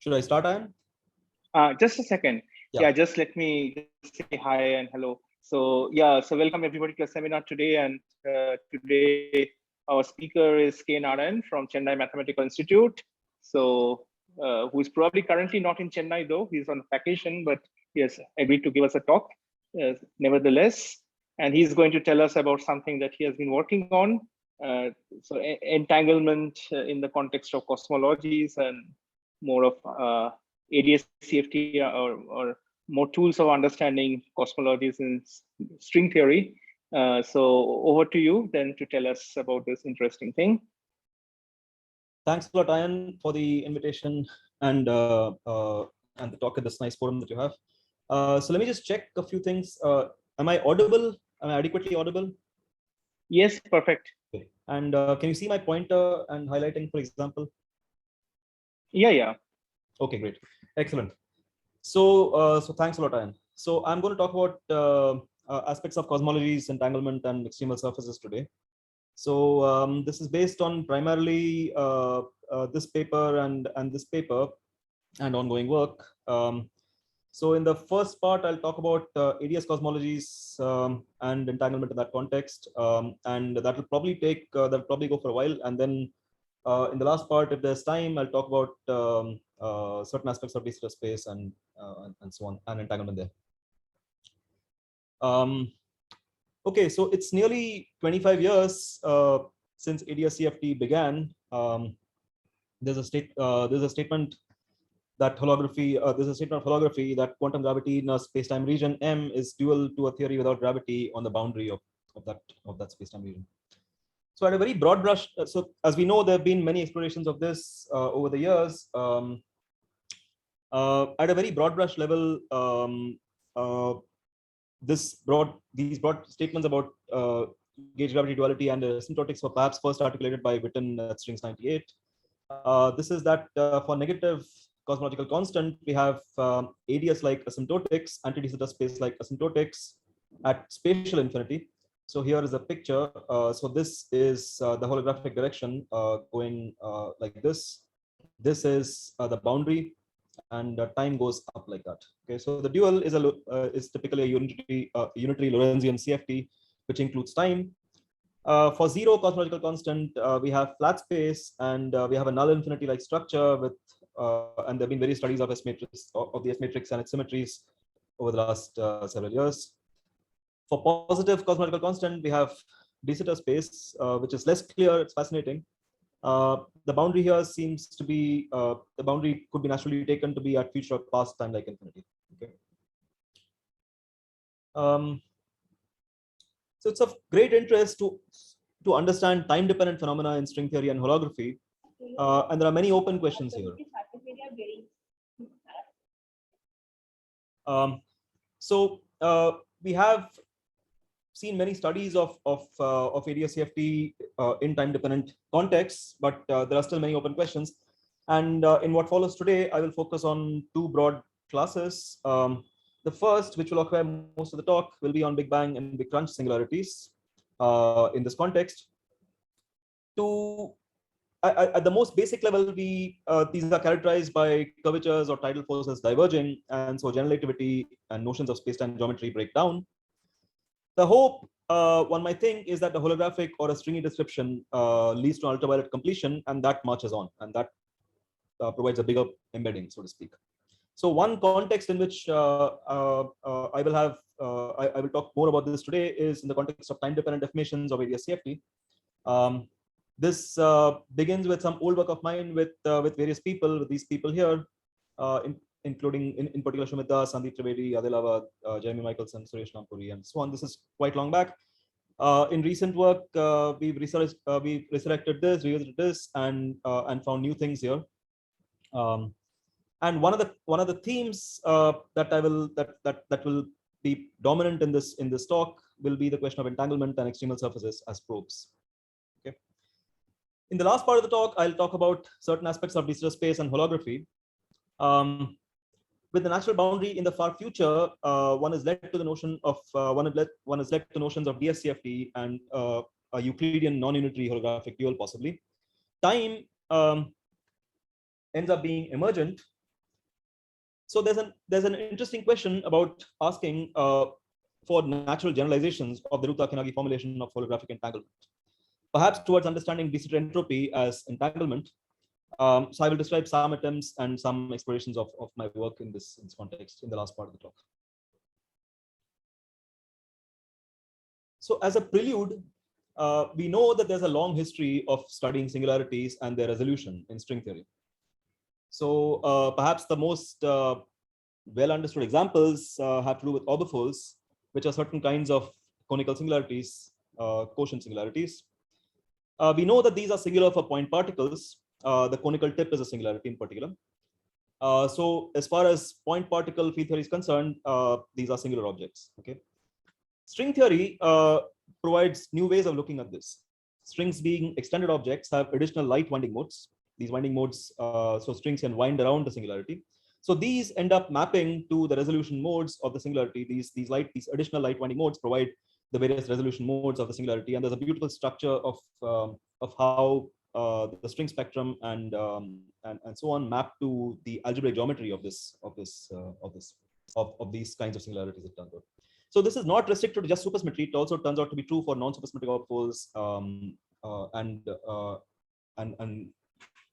Should I start, Ian? Just a second. Yeah. Yeah, just let me just say hi and hello. So yeah, so welcome everybody to the seminar today. And today our speaker is K. Narayan from Chennai Mathematical Institute. So who is probably currently not in Chennai though, he's on vacation, but he has agreed to give us a talk nevertheless. And he's going to tell us about something that he has been working on. So entanglement in the context of cosmologies and more of ADS-CFT or more tools of understanding cosmologies in string theory. So over to you then to tell us about this interesting thing. Thanks a lot, Ian, for the invitation and the talk at this nice forum that you have. So let me just check a few things. Am I audible? Am I adequately audible? Yes, perfect. Okay. And can you see my pointer and highlighting, for example? Yeah. Okay, great. Excellent. So thanks a lot, Ian. So I'm going to talk about aspects of cosmologies, entanglement, and extremal surfaces today. So this is based on primarily this paper and this paper and ongoing work. So in the first part, I'll talk about ADS cosmologies and entanglement in that context, and that will probably go for a while. And then in the last part, if there's time, I'll talk about certain aspects of de-Sitter space and so on, and entanglement there. Okay, so it's nearly 25 years since ADS-CFT began. There's a statement that holography. There's a statement of holography that quantum gravity in a space-time region M is dual to a theory without gravity on the boundary of that space-time region. So at a very broad brush, so as we know, there have been many explorations of this over the years. At a very broad brush level, these broad statements about gauge gravity duality and asymptotics were perhaps first articulated by Witten at strings 98. This is that for negative cosmological constant, we have ADS like asymptotics, anti-de-Sitter space like asymptotics at spatial infinity. So here is a picture. So this is the holographic direction going like this. This is the boundary, and time goes up like that. Okay, so the dual is typically a unitary Lorentzian CFT, which includes time. For zero cosmological constant, we have flat space, and we have a null infinity like structure with, and there have been various studies of the S matrix and its symmetries over the last several years. For positive cosmological constant, we have de-Sitter space, which is less clear. It's fascinating. The boundary here seems to be the boundary could be naturally taken to be at future or past time like infinity. Okay. So it's of great interest to understand time-dependent phenomena in string theory and holography, and there are many open questions here. So we have seen many studies of ADS-CFT in time-dependent contexts, but there are still many open questions. And in what follows today, I will focus on two broad classes. The first, which will occupy most of the talk, will be on Big Bang and Big Crunch singularities in this context. At the most basic level, these are characterized by curvatures or tidal forces diverging, and so general relativity and notions of space-time geometry break down. The hope, one might think, is that the holographic or a stringy description leads to ultraviolet completion, and that marches on, and that provides a bigger embedding, so to speak. So one context in which I will talk more about this today is in the context of time-dependent definitions of ADS-CFT. This begins with some old work of mine with various people, with these people here, including in particular Shumita, Sandeep Trivedi, Adil Awad, Jeremy Michelson, Suresh Nampuri, and so on. This is quite long back. In recent work, we've resurrected this, revisited this, and found new things here. And one of the themes that will be dominant in this talk will be the question of entanglement and extremal surfaces as probes. Okay. In the last part of the talk, I'll talk about certain aspects of de-Sitter space and holography. With the natural boundary in the far future, one is led to the notion of one is led to notions of DS-CFT and a Euclidean non-unitary holographic dual possibly. Time ends up being emergent, So there's an interesting question about asking for natural generalizations of the Ruther-Kinagi formulation of holographic entanglement, perhaps towards understanding de Sitter entropy as entanglement. So I will describe some attempts and some explorations of my work in this context in the last part of the talk. So as a prelude, we know that there's a long history of studying singularities and their resolution in string theory. So perhaps the most well understood examples have to do with orbifolds, which are certain kinds of conical singularities, quotient singularities. We know that these are singular for point particles. The conical tip is a singularity in particular. So as far as point particle field theory is concerned, these are singular objects. Okay. String theory provides new ways of looking at this. Strings being extended objects have additional light winding modes. These winding modes, so strings can wind around the singularity. So these end up mapping to the resolution modes of the singularity. These additional light winding modes provide the various resolution modes of the singularity, and there's a beautiful structure of how the string spectrum and so on map to the algebraic geometry of these kinds of singularities. It turns out. So this is not restricted to just supersymmetry. It also turns out to be true for non-supersymmetric orbifolds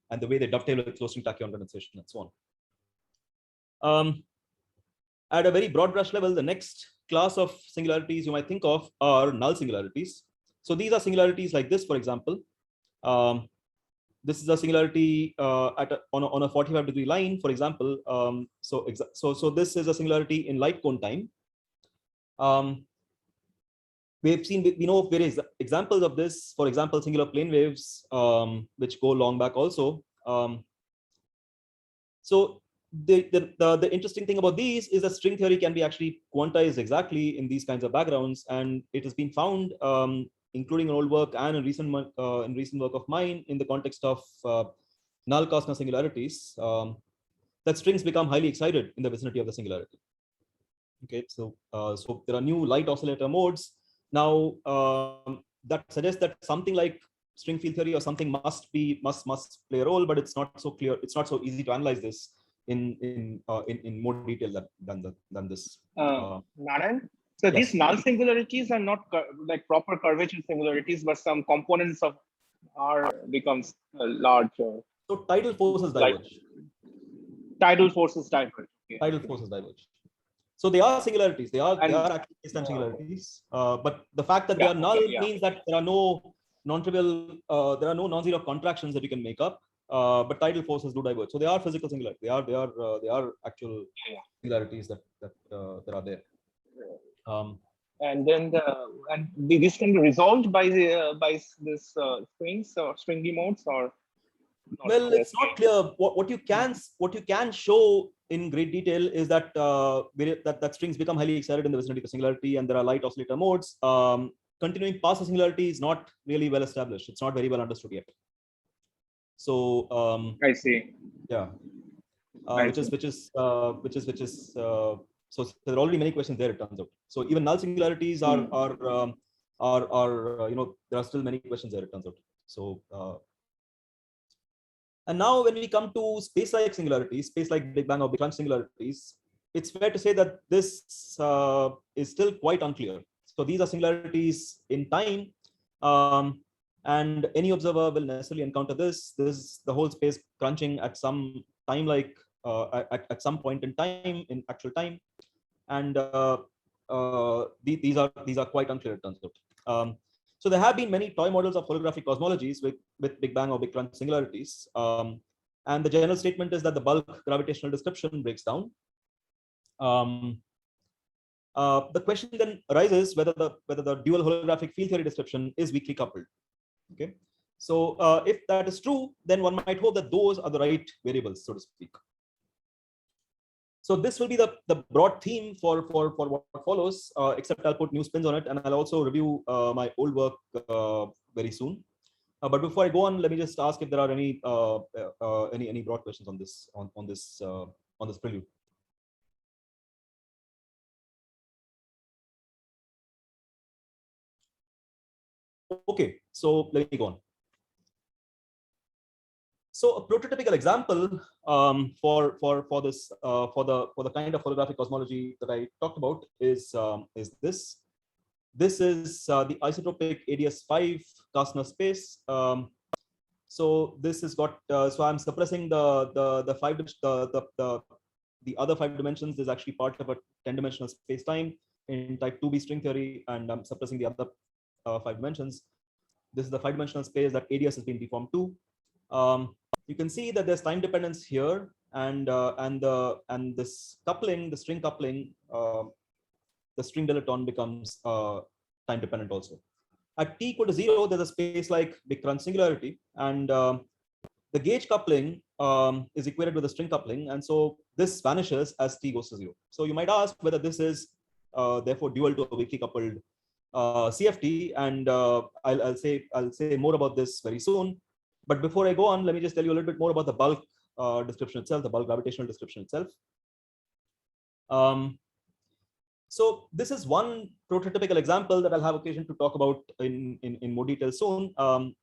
and the way they dovetail with close string tachyon condensation and so on. At a very broad brush level, the next class of singularities you might think of are null singularities. So these are singularities like this, for example. This is a singularity on a 45-degree line, for example. So this is a singularity in light cone time. We know of various examples of this. For example, singular plane waves, which go long back also. So the interesting thing about these is that string theory can be actually quantized exactly in these kinds of backgrounds, and it has been found, including in old work and in recent work of mine, in the context of null Costner singularities, that strings become highly excited in the vicinity of the singularity. Okay, so there are new light oscillator modes now that suggests that something like string field theory or something must play a role, but it's not so clear. It's not so easy to analyze this in more detail than this. Narayan, so yes. These null singularities are not like proper curvature singularities, but some components of R becomes larger. So tidal forces diverge. Tidal forces diverge. Okay. Tidal forces diverge. So they are singularities. They are actually space-time singularities. But the fact that they are null means that there are no non-trivial, there are no non-zero contractions that you can make up. But tidal forces do diverge. So they are physical singularities. They are actual singularities that are there. And then this can be resolved by this strings or stringy modes or. Well, it's not clear. What you can show in great detail is that that strings become highly excited in the vicinity of the singularity, and there are light oscillator modes. Continuing past the singularity is not really well established. It's not very well understood yet. So I see. Yeah, which is so there are already many questions there. It turns out. So even null singularities are there are still many questions there. It turns out. So. And now when we come to space-like singularities, space-like Big Bang or Big Crunch singularities, it's fair to say that this is still quite unclear. So these are singularities in time, and any observer will necessarily encounter this. This is the whole space crunching at some time, like at some point in time, in actual time, and these are quite unclear, it turns out. So there have been many toy models of holographic cosmologies with Big Bang or Big Crunch singularities. And the general statement is that the bulk gravitational description breaks down. The question then arises whether the dual holographic field theory description is weakly coupled. Okay, so if that is true, then one might hope that those are the right variables, so to speak. So this will be the broad theme for what follows, except I'll put new spins on it, and I'll also review my old work very soon. But before I go on, let me just ask if there are any broad questions on this prelude. Okay, so let me go on. So a prototypical example for this for the kind of holographic cosmology that I talked about is this. This is the isotropic ADS5 Kastner space. So this has got so I'm suppressing the other 5 dimensions. Is actually part of a 10-dimensional space-time in type 2b string theory, and I'm suppressing the other 5 dimensions. This is the 5-dimensional space that ADS has been deformed to. You can see that there's time dependence here, and this coupling, the string coupling, the string dilaton becomes time dependent also. At t equal to 0, there's a space like big crunch singularity, and the gauge coupling is equated with the string coupling, and so this vanishes as t goes to 0. So you might ask whether this is therefore dual to a weakly coupled CFT, and I'll say more about this very soon. But before I go on, let me just tell you a little bit more about the bulk description itself, the bulk gravitational description itself. So this is one prototypical example that I'll have occasion to talk about in more detail soon,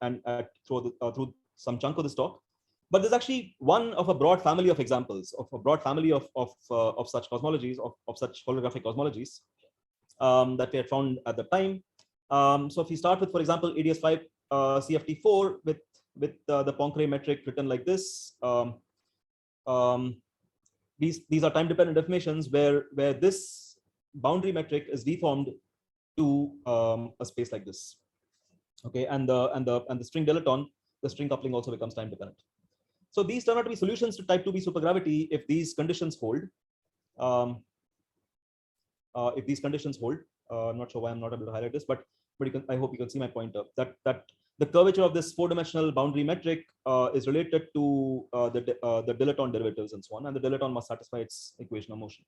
and through some chunk of this talk. But there's actually one of a broad family of examples of a broad family of such cosmologies, of such holographic cosmologies that we had found at the time. So if we start with, for example, ADS5 CFT4 with the Poincare metric written like this. These are time dependent deformations where this boundary metric is deformed to a space like this. Okay, and the string dilaton, the string coupling also becomes time dependent. So these turn out to be solutions to type 2b supergravity if these conditions hold. If these conditions hold, I'm not sure why I'm not able to highlight this, but I hope you can see my pointer that the curvature of this 4-dimensional boundary metric is related to the dilaton derivatives and so on, and the dilaton must satisfy its equation of motion.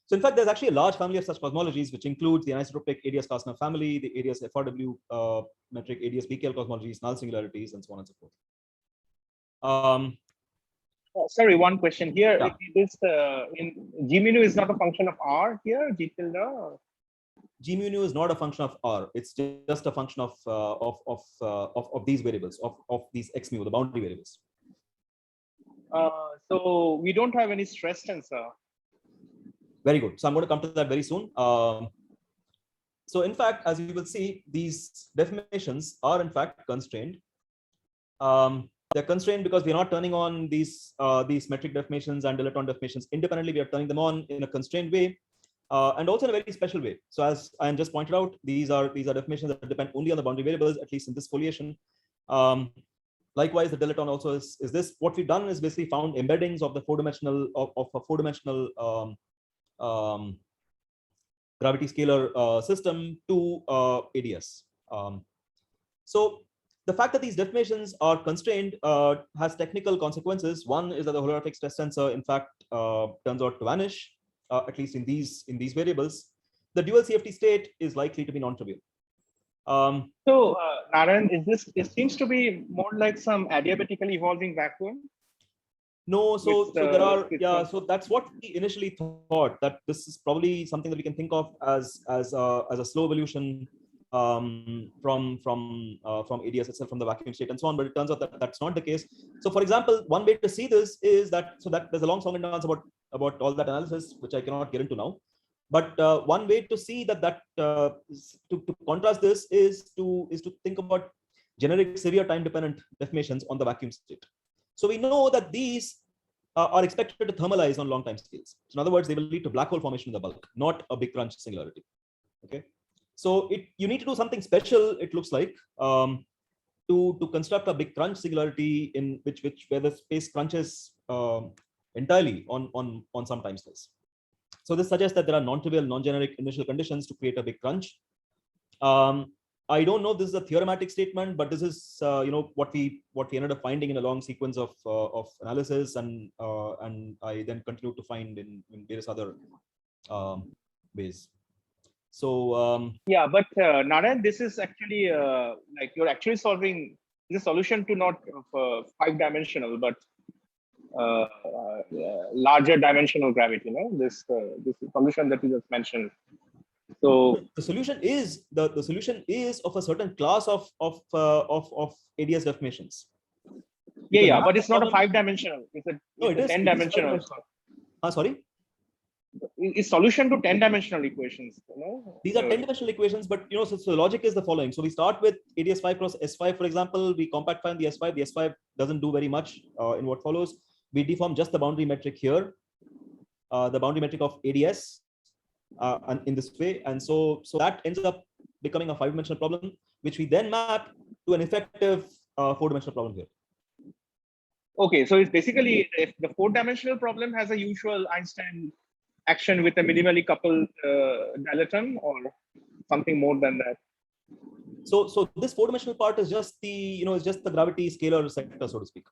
So in fact, there's actually a large family of such cosmologies, which includes the anisotropic ADS-Kastner family, the ADS-FRW metric, ADS-BKL cosmologies, null singularities, and so on and so forth. Sorry, one question here. Yeah. This in G mu is not a function of R here, G tilde? G mu is not a function of R. It's just a function of these variables, of these x mu, the boundary variables. So we don't have any stress tensor. Very good. So I'm going to come to that very soon. So in fact, as you will see, these deformations are in fact constrained. They're constrained because we're not turning on these metric deformations and dilaton deformations independently. We are turning them on in a constrained way, and also in a very special way. So as I just pointed out, these are deformations that depend only on the boundary variables, at least in this foliation. Likewise, the dilaton also is this. What we've done is basically found embeddings of the 4-dimensional of a 4-dimensional gravity scalar system to ADS. So the fact that these deformations are constrained has technical consequences. One is that the holographic stress tensor, in fact, turns out to vanish, at least in these variables. The dual CFT state is likely to be non-trivial. So Narayan, it seems to be more like some adiabatically evolving vacuum. No, so there are, yeah, so that's what we initially thought, that this is probably something that we can think of as a slow evolution from ADS itself, from the vacuum state and so on, but it turns out that that's not the case. So for example, one way to see this is that there's a long song and dance about all that analysis, which I cannot get into now. But one way to see that to contrast this is to think about generic severe time dependent deformations on the vacuum state. So we know that these are expected to thermalize on long time scales. So in other words, they will lead to black hole formation in the bulk, not a big crunch singularity. Okay, so you need to do something special, it looks like, to construct a big crunch singularity in where the space crunches entirely on some time scales. So this suggests that there are non-trivial, non-generic initial conditions to create a big crunch. I don't know if this is a theorematic statement, but this is what we ended up finding in a long sequence of analysis, and I then continued to find in various other ways. So yeah, but Narayan, this is actually like you're actually solving the solution to not 5-dimensional, but larger dimensional gravity. No, this solution that you just mentioned. So the solution is of a certain class of ADS deformations. Yeah, but it's not a 5-dimensional. It's a, No, it's it a is. 10-dimensional. Sorry. It's solution to 10-dimensional equations. These are 10-dimensional equations, but so the logic is the following. So we start with ADS5 cross S5, for example. We compact find the S5. The S5 doesn't do very much in what follows. We deform just the boundary metric here, the boundary metric of ADS, and in this way, and so that ends up becoming a 5-dimensional problem, which we then map to an effective 4-dimensional problem here. Okay, so it's basically if the 4-dimensional problem has a usual Einstein action with a minimally coupled dilaton or something more than that. So this 4-dimensional part is just the it's just the gravity scalar sector, so to speak.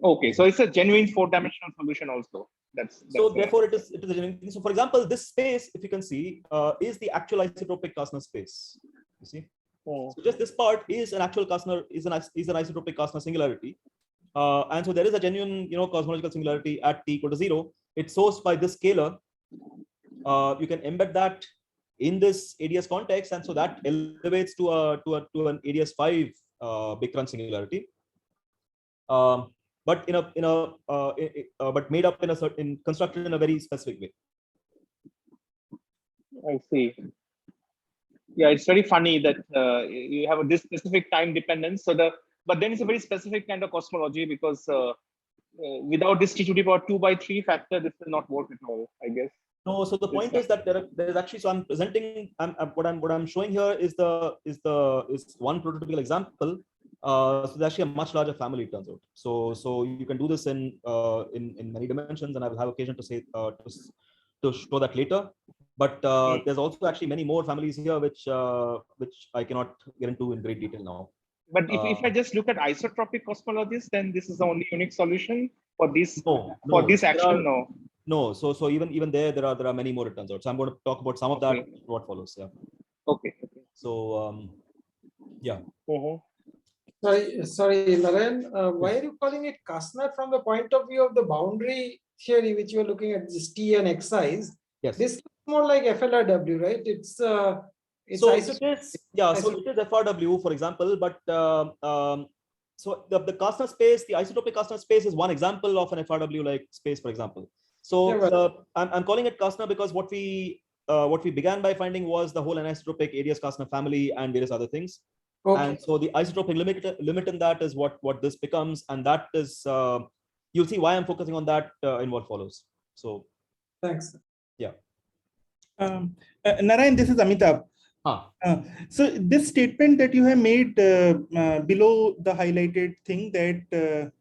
Okay, so it's a genuine 4-dimensional solution also. That's so therefore it is a genuine thing. So for example, this space, if you can see, is the actual isotropic Kastner space. You see, so just this part is an actual Kastner is an isotropic Kastner singularity, and so there is a genuine cosmological singularity at t equal to 0. It's sourced by this scalar. You can embed that in this ADS context, and so that elevates to an ADS5 big crunch singularity. But but made up in a certain, constructed in a very specific way. I see. Yeah, it's very funny that you have this specific time dependence. But then it's a very specific kind of cosmology, because without this t to the power 2/3 factor, this will not work at all, I guess. No, so the point is that there is actually, so I'm presenting, what I'm showing here is one prototypical example. So there's actually a much larger family, it turns out. So you can do this in many dimensions, and I will have occasion to say to show that later. But there's also actually many more families here, which I cannot get into in great detail now. But if I just look at isotropic cosmologies, then this is the only unique solution for this this action. No, so even there are many more, it turns out. So I'm going to talk about some of that. What follows? Yeah. Okay. So yeah. Sorry, Narayan. Why are you calling it Kastner from the point of view of the boundary theory, which you are looking at, this T and X size? Yes. This is more like FLRW, right? It's so it is, yeah. So it is FRW, for example, but so the Kastner space, the isotropic Kastner space, is one example of an FRW like space, for example. So yeah, I'm calling it Kastner because what we began by finding was the whole anisotropic ADS Kastner family and various other things. Okay. And so the isotropic limit in that is what this becomes, and that is you'll see why I'm focusing on that in what follows. So thanks. Yeah. Narayan, this is Amitabh. So this statement that you have made below the highlighted thing, that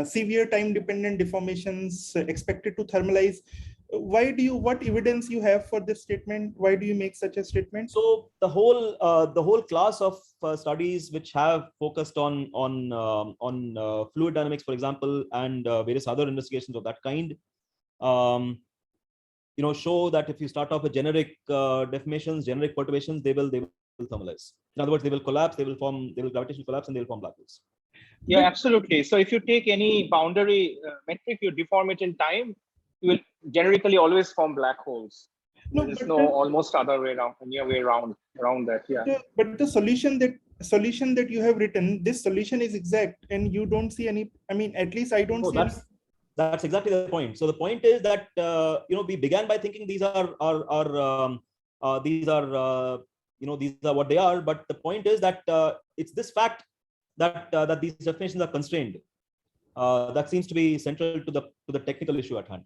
severe time-dependent deformations expected to thermalize, what evidence you have for this statement? Why do you make such a statement? So the whole class of studies which have focused on fluid dynamics, for example, and various other investigations of that kind, show that if you start off with generic deformations, generic perturbations, they will thermalize. In other words, they will collapse, they will gravitational collapse, and they will form black holes. Yeah, absolutely. So if you take any boundary metric, you deform it in time, you will generically always form black holes. There's almost other way around, near way around that. Yeah. But the solution that you have written, this solution is exact, and you don't see any. I mean, at least I don't see. That's exactly the point. So the point is that we began by thinking these are what they are. But the point is that it's this fact that these definitions are constrained that seems to be central to the technical issue at hand.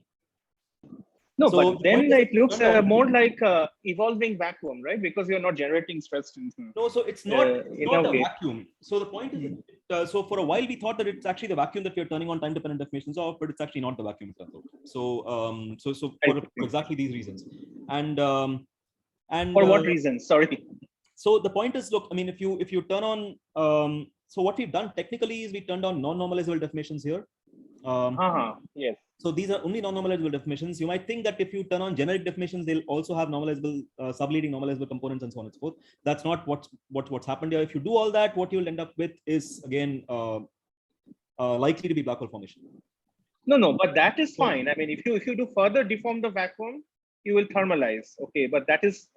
No, so but then it looks more like evolving vacuum, right? Because you're not generating stress tension. No, so it's not a vacuum. So the point is, so for a while we thought that it's actually the vacuum that we're turning on time-dependent deformations of, but it's actually not the vacuum. So for exactly these reasons, and for what reasons? Sorry. So the point is, look, I mean, if you turn on, so what we've done technically is we turned on non-normalizable deformations here. Yes. So these are only non-normalizable deformations. You might think that if you turn on generic deformations, they'll also have normalizable, subleading normalizable components and so on and so forth. That's not what's happened here. If you do all that, what you'll end up with is again likely to be black hole formation. No, but that is fine. I mean, if you do further deform the vacuum, you will thermalize. Okay, but that is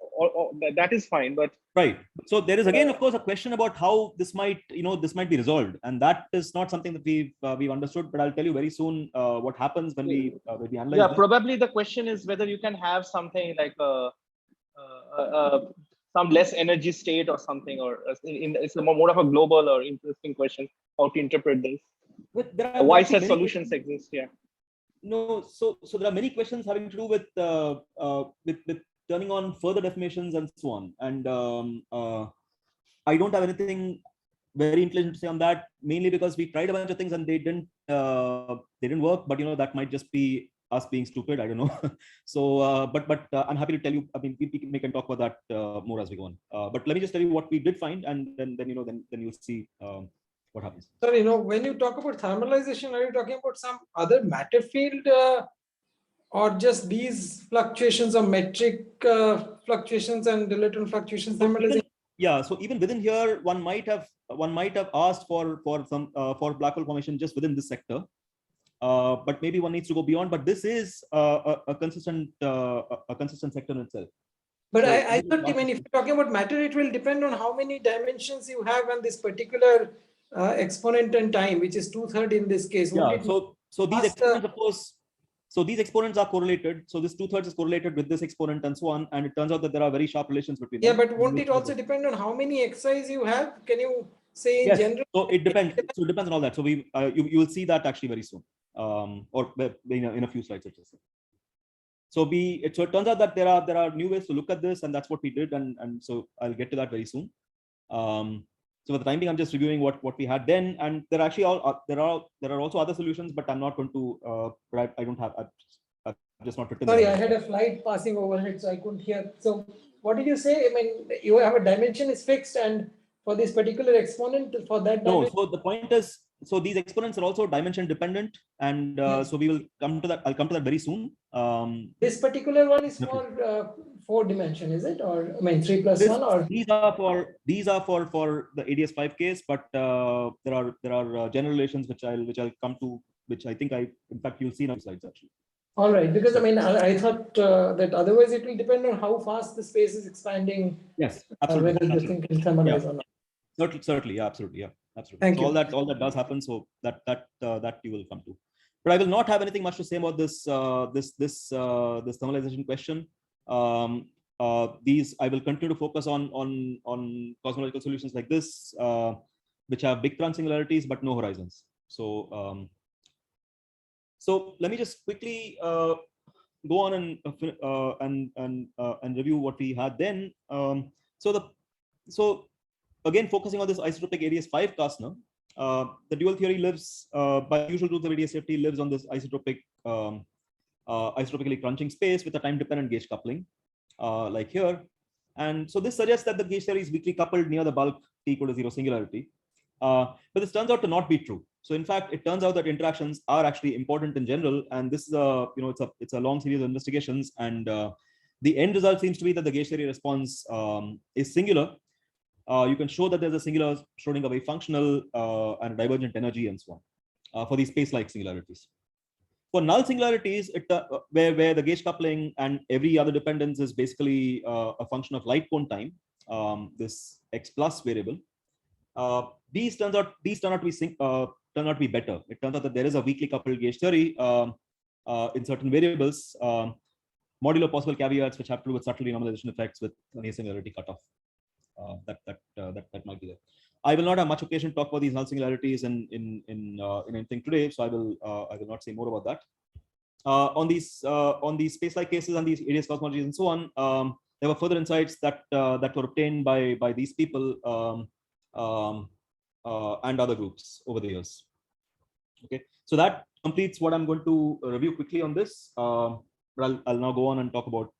that is fine. But right. So there is again, of course, a question about how this might, this might be resolved, and that is not something that we've understood. But I'll tell you very soon what happens when we analyze. Yeah, this. probably the question is whether you can have something like some less energy state or something, or it's more of a global or interesting question how to interpret this. Why such solutions exist? Yeah. No, so there are many questions having to do with turning on further deformations and so on. And I don't have anything very intelligent to say on that, mainly because we tried a bunch of things and they didn't work. But that might just be us being stupid. I don't know. So, but I'm happy to tell you. I mean, we can talk about that more as we go on. But let me just tell you what we did find, and then you'll see what happens. Sir, when you talk about thermalization, are you talking about some other matter field, or just these fluctuations of metric fluctuations and dilaton fluctuations? Thermalization? Yeah. So even within here, one might have asked for some for black hole formation just within this sector. But maybe one needs to go beyond. But this is a consistent sector in itself. But so I thought, if you're talking about matter, it will depend on how many dimensions you have on this particular exponent and time, which is 2/3 in this case. Yeah. So these exponents, of course. So these exponents are correlated. So this 2/3 is correlated with this exponent and so on. And it turns out that there are very sharp relations between them. Yeah, but won't it also depend on how many xi's you have? Can you say in yes. general? So it depends. So it depends on all that. So you will see that actually very soon, or in a few slides. So it turns out that there are new ways to look at this, and that's what we did. And so I'll get to that very soon. So for the time being, I'm just reviewing what we had then, and there are actually there are also other solutions, but I'm not going to. I don't have. I've just not written. Sorry, I had a flight passing overhead, so I couldn't hear. So what did you say? I mean, you have a dimension is fixed, and for this particular exponent, for that. No. So the point is, so these exponents are also dimension dependent, and so we will come to that. I'll come to that very soon. This particular one is for 4 dimension, is it? Or I mean 3 plus 1, or these are for the ADS5 case, but there are general relations which I'll come to, which I think in fact you'll see in our slides actually. All right, because I mean I thought that otherwise it will depend on how fast the space is expanding. Yes, absolutely. Whether the thing can thermalize or not. Certainly, yeah, absolutely, yeah, absolutely. Thank so you. all that does happen, so that you will come to. But I will not have anything much to say about this thermalization question. These I will continue to focus on cosmological solutions like this, which have big transingularities but no horizons. So so let me just quickly go on and review what we had then. So again, focusing on this isotropic ADS5 Kastner, the dual theory lives by usual rules of ADS safety, lives on this isotropic isotropically crunching space with a time-dependent gauge coupling, like here. And so this suggests that the gauge theory is weakly coupled near the bulk t equal to 0 singularity. But this turns out to not be true. So in fact, it turns out that interactions are actually important in general, and this is it's a long series of investigations, and the end result seems to be that the gauge theory response is singular. You can show that there's a singular Schrodinger wave functional and divergent energy and so on for these space-like singularities. For null singularities, where the gauge coupling and every other dependence is basically a function of light cone time, this x plus variable, these turn out to be better. It turns out that there is a weakly coupled gauge theory in certain variables, modulo possible caveats which have to do with subtle renormalization effects with an asingularity cutoff. That might be there. I will not have much occasion to talk about these null singularities in anything today, so I will not say more about that. On these space-like cases and these ADS cosmologies and so on, there were further insights that were obtained by these people and other groups over the years. Okay, so that completes what I'm going to review quickly on this. But I'll now go on and talk about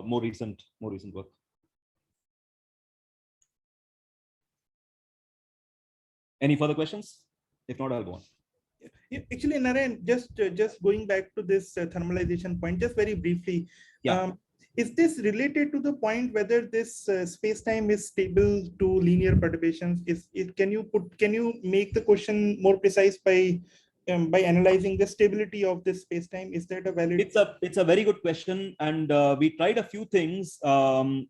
more recent work. Any further questions? If not, I'll go on. Actually, Narayan, just going back to this thermalization point, just very briefly. Yeah. Is this related to the point whether this space-time is stable to linear perturbations? Can you make the question more precise by by analyzing the stability of this space-time? Is that a valid? It's a very good question, and we tried a few things, and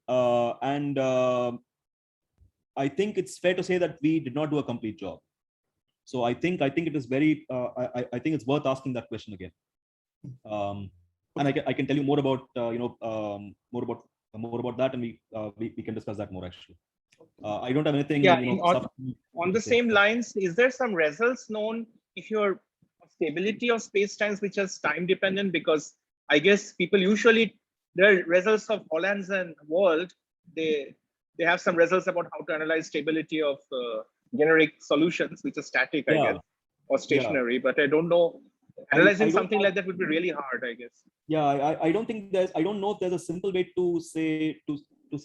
I think it's fair to say that we did not do a complete job. So I think it is very I think it's worth asking that question again. And I can tell you more about more about that, and we can discuss that more actually. I don't have anything. Yeah, on the same lines, is there some results known if your stability of space-times which is time dependent? Because I guess people usually, the results of Holland's and World, they have some results about how to analyze stability of generic solutions, which are static, I guess, or stationary. But I don't know. Analyzing something like that would be really hard, I guess. Yeah, I don't think I don't know if there's a simple way to say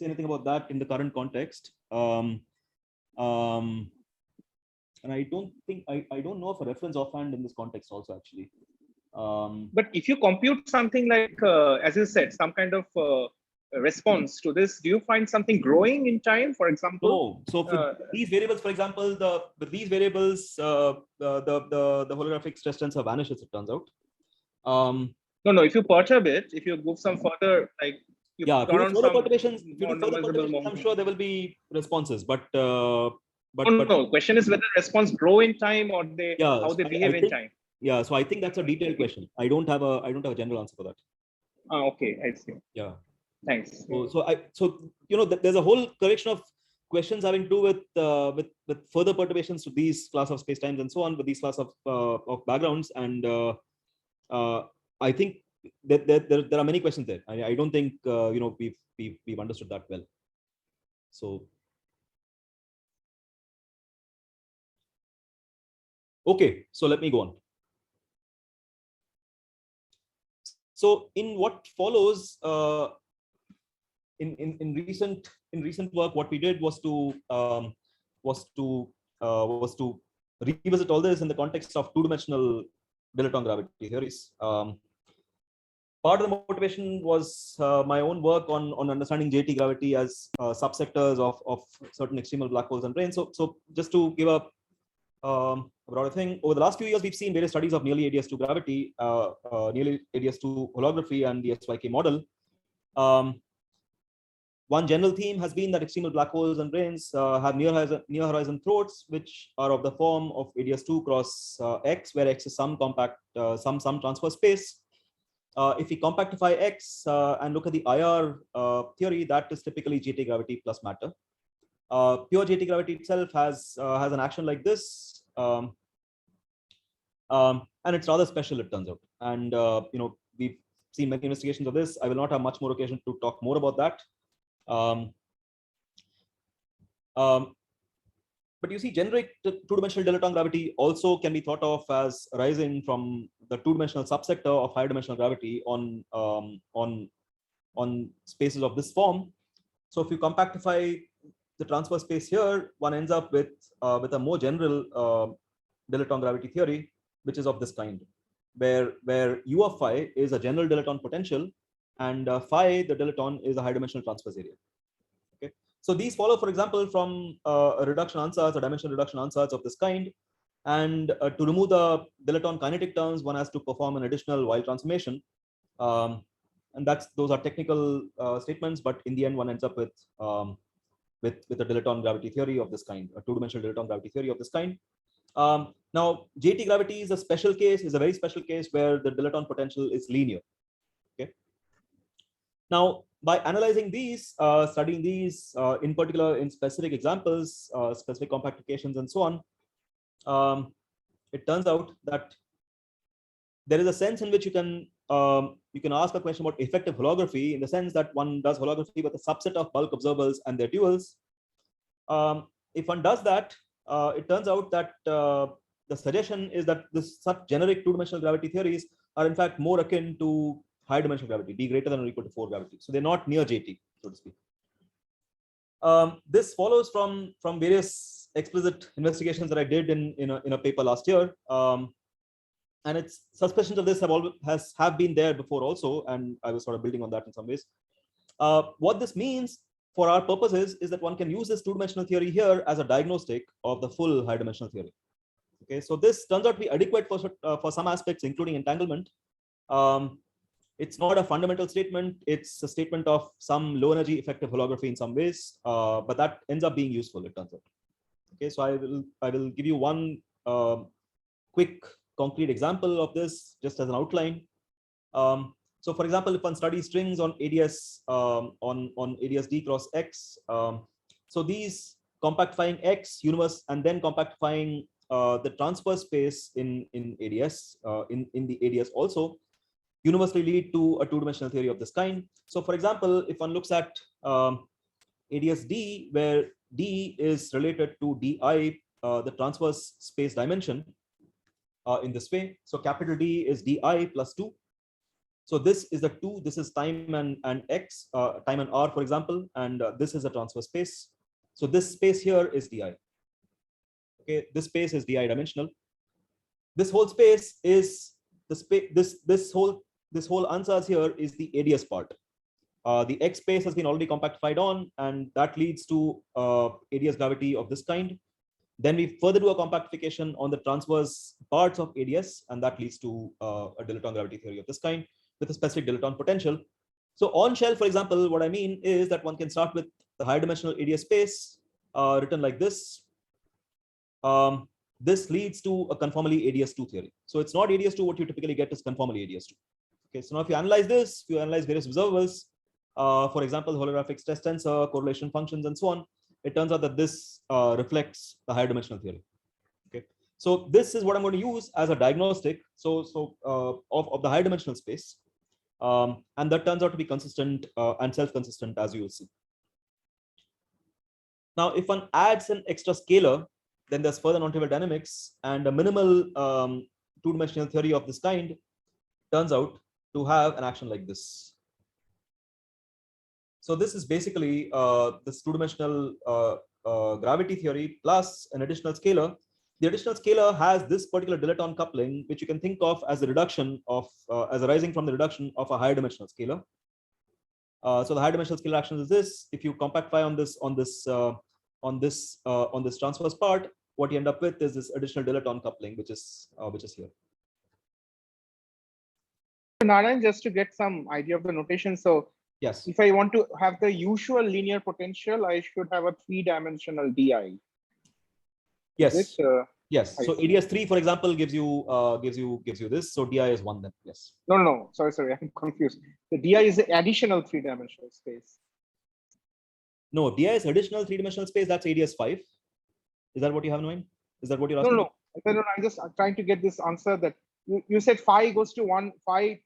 anything about that in the current context. And I don't think I don't know of a reference offhand in this context also actually. But if you compute something like, as you said, some kind of response to this, do you find something growing in time, for example? No. So for these variables, for example, with these variables, the holographic stress tensor vanishes, it turns out. No, if you perturb it, if you go some further, like further perturbations, I'm sure there will be responses, but no, question is whether response grow in time or how they behave in time. Yeah, so I think that's a detailed question. I don't have a general answer for that. Okay, I see. Yeah. Thanks. So there's a whole collection of questions having to do with further perturbations to these class of spacetimes and so on, with these class of backgrounds, and I think that there are many questions there. I don't think we've understood that well. So okay, so let me go on. So in what follows, in recent work, what we did was to revisit all this in the context of two-dimensional dilettone gravity theories. Part of the motivation was my own work on understanding JT gravity as subsectors of certain extremal black holes and brains. So just to give a broader thing, over the last few years, we've seen various studies of nearly ADS2 gravity, nearly ADS2 holography, and the SYK model. One general theme has been that extremal black holes and brains have near horizon throats, which are of the form of ADS2 cross X, where X is some compact, some transfer space. If we compactify X and look at the IR theory, that is typically JT gravity plus matter. Pure JT gravity itself has an action like this, and it's rather special, it turns out. And we've seen many investigations of this. I will not have much more occasion to talk more about that. But you see, generic two-dimensional dilettone gravity also can be thought of as arising from the two-dimensional subsector of higher dimensional gravity on spaces of this form. So if you compactify the transfer space here, one ends up with a more general dilettone gravity theory, which is of this kind, where U of phi is a general dilettone potential, and phi, the dilettone, is a high dimensional transverse area. Okay, so these follow, for example, from a reduction ansatz, a dimensional reduction ansatz of this kind, and to remove the dilettone kinetic terms, one has to perform an additional Weyl transformation, and those are technical statements, but in the end, one ends up with a dilettone gravity theory of this kind, a two-dimensional dilettone gravity theory of this kind. Now, JT gravity is a special case, is a very special case where the dilettone potential is linear. Okay. Now, by analyzing these, studying these in particular in specific examples, specific compactifications, and so on, it turns out that there is a sense in which you can ask a question about effective holography, in the sense that one does holography with a subset of bulk observers and their duals. If one does that, it turns out that the suggestion is that such generic two-dimensional gravity theories are in fact more akin to high dimensional gravity, d greater than or equal to 4 gravity. So they're not near JT, so to speak. This follows from various explicit investigations that I did in a paper last year. And its suspicions of this have been there before also, and I was sort of building on that in some ways. What this means for our purposes is that one can use this two-dimensional theory here as a diagnostic of the full high-dimensional theory. Okay, so this turns out to be adequate for some aspects, including entanglement. It's not a fundamental statement. It's a statement of some low energy effective holography in some ways, but that ends up being useful, it turns out. Okay, so I will give you one quick concrete example of this just as an outline. So for example, if one studies strings on ADS on ADS D cross X, so these compactifying X universe and then compactifying the transfer space in ADS in the ADS also universally lead to a two-dimensional theory of this kind. So for example, if one looks at ADS D, where D is related to DI, the transverse space dimension in this way. So capital D is DI plus 2. So this is the 2, this is time and X, time and R, for example, and this is a transverse space. So this space here is DI. Okay, this space is DI dimensional. This whole space is the space, this whole answers here is the ADS part. The X space has been already compactified on, and that leads to ADS gravity of this kind. Then we further do a compactification on the transverse parts of ADS, and that leads to a dilaton gravity theory of this kind with a specific dilaton potential. So on shell, for example, what I mean is that one can start with the higher dimensional ADS space written like this. This leads to a conformally ADS2 theory. So it's not ADS2, what you typically get is conformally ADS2. Okay, so now if you analyze this, if you analyze various observables, for example, holographic stress tensor, correlation functions, and so on, it turns out that this reflects the higher dimensional theory. Okay, so this is what I'm going to use as a diagnostic. Of the higher dimensional space, and that turns out to be consistent and self-consistent, as you will see. Now, if one adds an extra scalar, then there's further non-trivial dynamics, and a minimal two-dimensional theory of this kind turns out to have an action like this. So this is basically this two-dimensional gravity theory plus an additional scalar. The additional scalar has this particular dilaton coupling, which you can think of as a reduction of as arising from the reduction of a higher dimensional scalar. So the higher dimensional scalar action is this. If you compactify on this transverse part, what you end up with is this additional dilaton coupling, which is here. Narayan, just to get some idea of the notation. So yes, if I want to have the usual linear potential, I should have a three-dimensional DI. Yes. Yes. So ADS3, for example, gives you this. So DI is 1 then. Yes. No. Sorry. I'm confused. The DI is the additional three-dimensional space. No, DI is additional three-dimensional space. That's ADS5. Is that what you have in mind? Is that what you're asking? No. I'm just trying to get this answer that you said phi goes to 1 by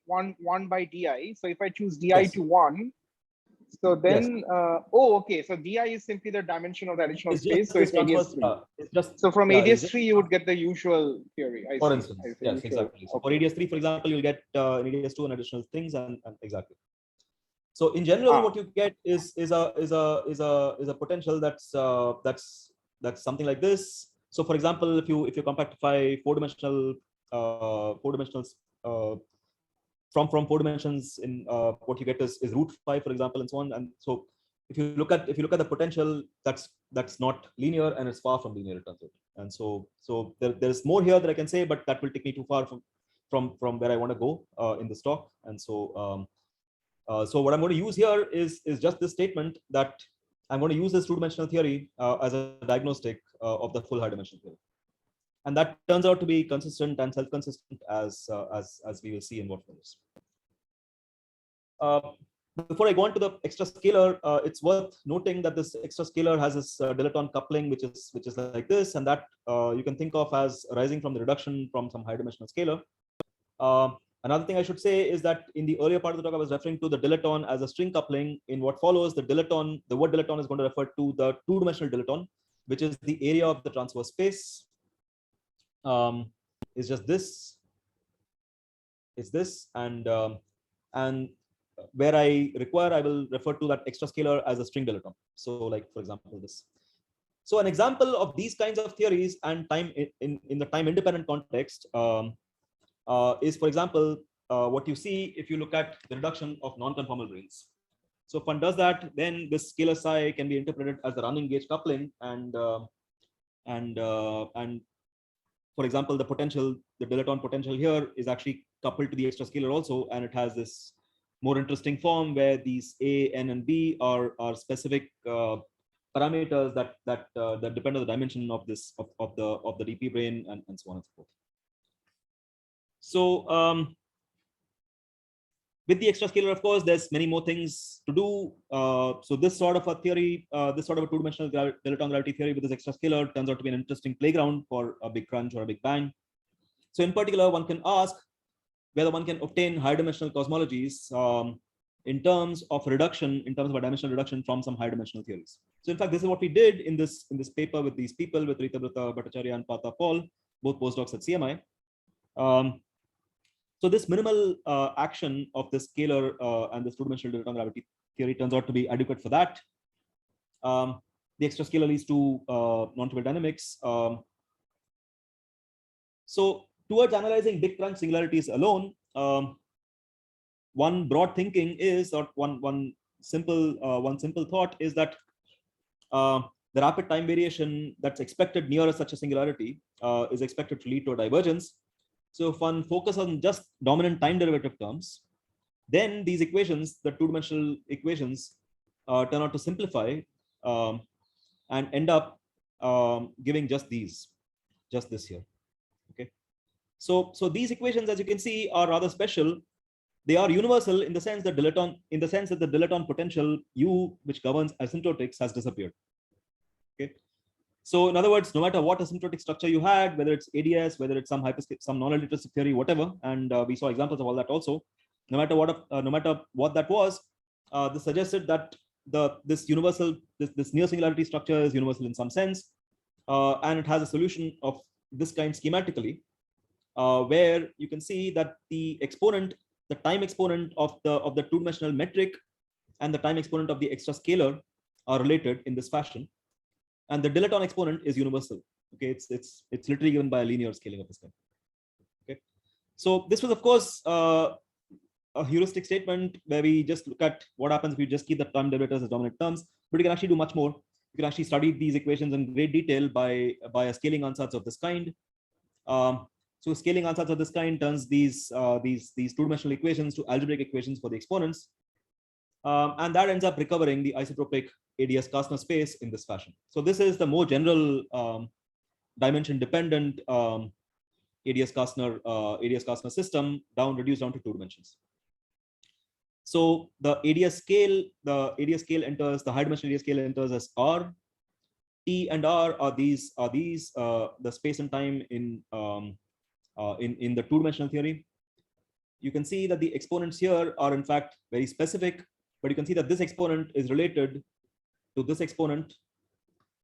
DI. So if I choose DI to 1, so then okay. So DI is simply the dimension of the additional space. So it's ADS3. So from ADS3 you would get the usual theory. For instance, yes, exactly. So for ADS3, for example, you'll get in ADS2 and additional things, and exactly. So in general, what you get is a potential that's something like this. So for example, if you compactify four-dimensional from 4 dimensions in what you get is root 5, for example, and so on. And so if you look at the potential, that's not linear, and it's far from linear, it turns out. And so there's more here that I can say, but that will take me too far from where I want to go in this talk. And so so what I'm going to use here is just this statement that I'm going to use this two-dimensional theory as a diagnostic of the full high dimensional theory. And that turns out to be consistent and self-consistent as we will see in what follows. Before I go on to the extra scalar, it's worth noting that this extra scalar has this dilaton coupling, which is like this, and that you can think of as arising from the reduction from some high dimensional scalar. Another thing I should say is that in the earlier part of the talk, I was referring to the dilaton as a string coupling. In what follows, the word dilaton is going to refer to the two-dimensional dilaton, which is the area of the transverse space. Is just this. It's this, and where I require, I will refer to that extra scalar as a string dilaton. So, like for example, this. So, an example of these kinds of theories and time in the time-independent context is, for example, what you see if you look at the reduction of non-conformal rings. So, if one does that, then this scalar psi can be interpreted as the running gauge coupling, and for example, the potential, the dilaton potential here is actually coupled to the extrascalar also, and it has this more interesting form where these A, N, and B are specific parameters that depend on the dimension of this of the DP brane, and so on and so forth. So with the extrascalar, of course, there's many more things to do. So this sort of a theory, this sort of a two-dimensional dilaton gravity theory with this extrascalar turns out to be an interesting playground for a big crunch or a big bang. So in particular, one can ask whether one can obtain higher dimensional cosmologies in terms of reduction, in terms of a dimensional reduction from some higher dimensional theories. So in fact, this is what we did in this paper with these people, with Ritabhrata Bhattacharya and Partha Paul, both postdocs at CMI. So this minimal action of this scalar and this two-dimensional dilaton gravity theory turns out to be adequate for that. The extrascalar leads to non-trivial dynamics. So towards analyzing big crunch singularities alone, one broad thinking is, or one simple thought is that the rapid time variation that's expected near such a singularity is expected to lead to a divergence. So if one focuses on just dominant time derivative terms, then these equations, the two-dimensional equations, turn out to simplify and end up giving just this here. Okay. So these equations, as you can see, are rather special. They are universal in the sense that the dilaton potential U, which governs asymptotics, has disappeared. Okay. So in other words, no matter what asymptotic structure you had, whether it's ADS, whether it's some non-relativistic theory, whatever, and we saw examples of all that also. No matter what that was, this suggested that this near singularity structure is universal in some sense, and it has a solution of this kind schematically, where you can see that the time exponent of the two-dimensional metric and the time exponent of the extrascalar are related in this fashion. And the dilaton exponent is universal. Okay, it's literally given by a linear scaling of this kind. Okay, so this was, of course, a heuristic statement where we just look at what happens if you just keep the time derivatives as dominant terms. But you can actually do much more. You can actually study these equations in great detail by a scaling ansatz of this kind. So scaling ansatz of this kind turns these two-dimensional equations to algebraic equations for the exponents, and that ends up recovering the isotropic ADS-Kastner space in this fashion. So this is the more general dimension-dependent ADS-Kastner system reduced down to 2 dimensions. So the ADS scale enters, the high dimensional ADS scale enters as R. T and R are the space and time in the two-dimensional theory. You can see that the exponents here are in fact very specific, but you can see that this exponent is related to this exponent,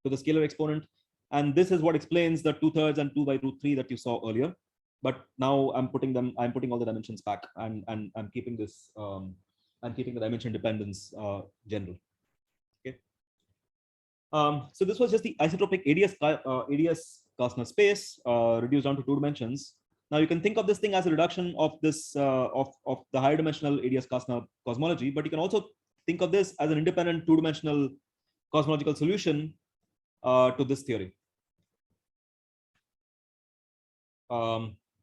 to the scalar exponent, and this is what explains the 2/3 and 2/√3 that you saw earlier. But now I'm putting all the dimensions back, and I'm keeping this I'm keeping the dimension dependence general. Okay. So this was just the isotropic ADS-Kastner space reduced down to 2 dimensions. Now you can think of this thing as a reduction of this of the higher dimensional ADS-Kastner cosmology, but you can also think of this as an independent 2-dimensional cosmological solution to this theory.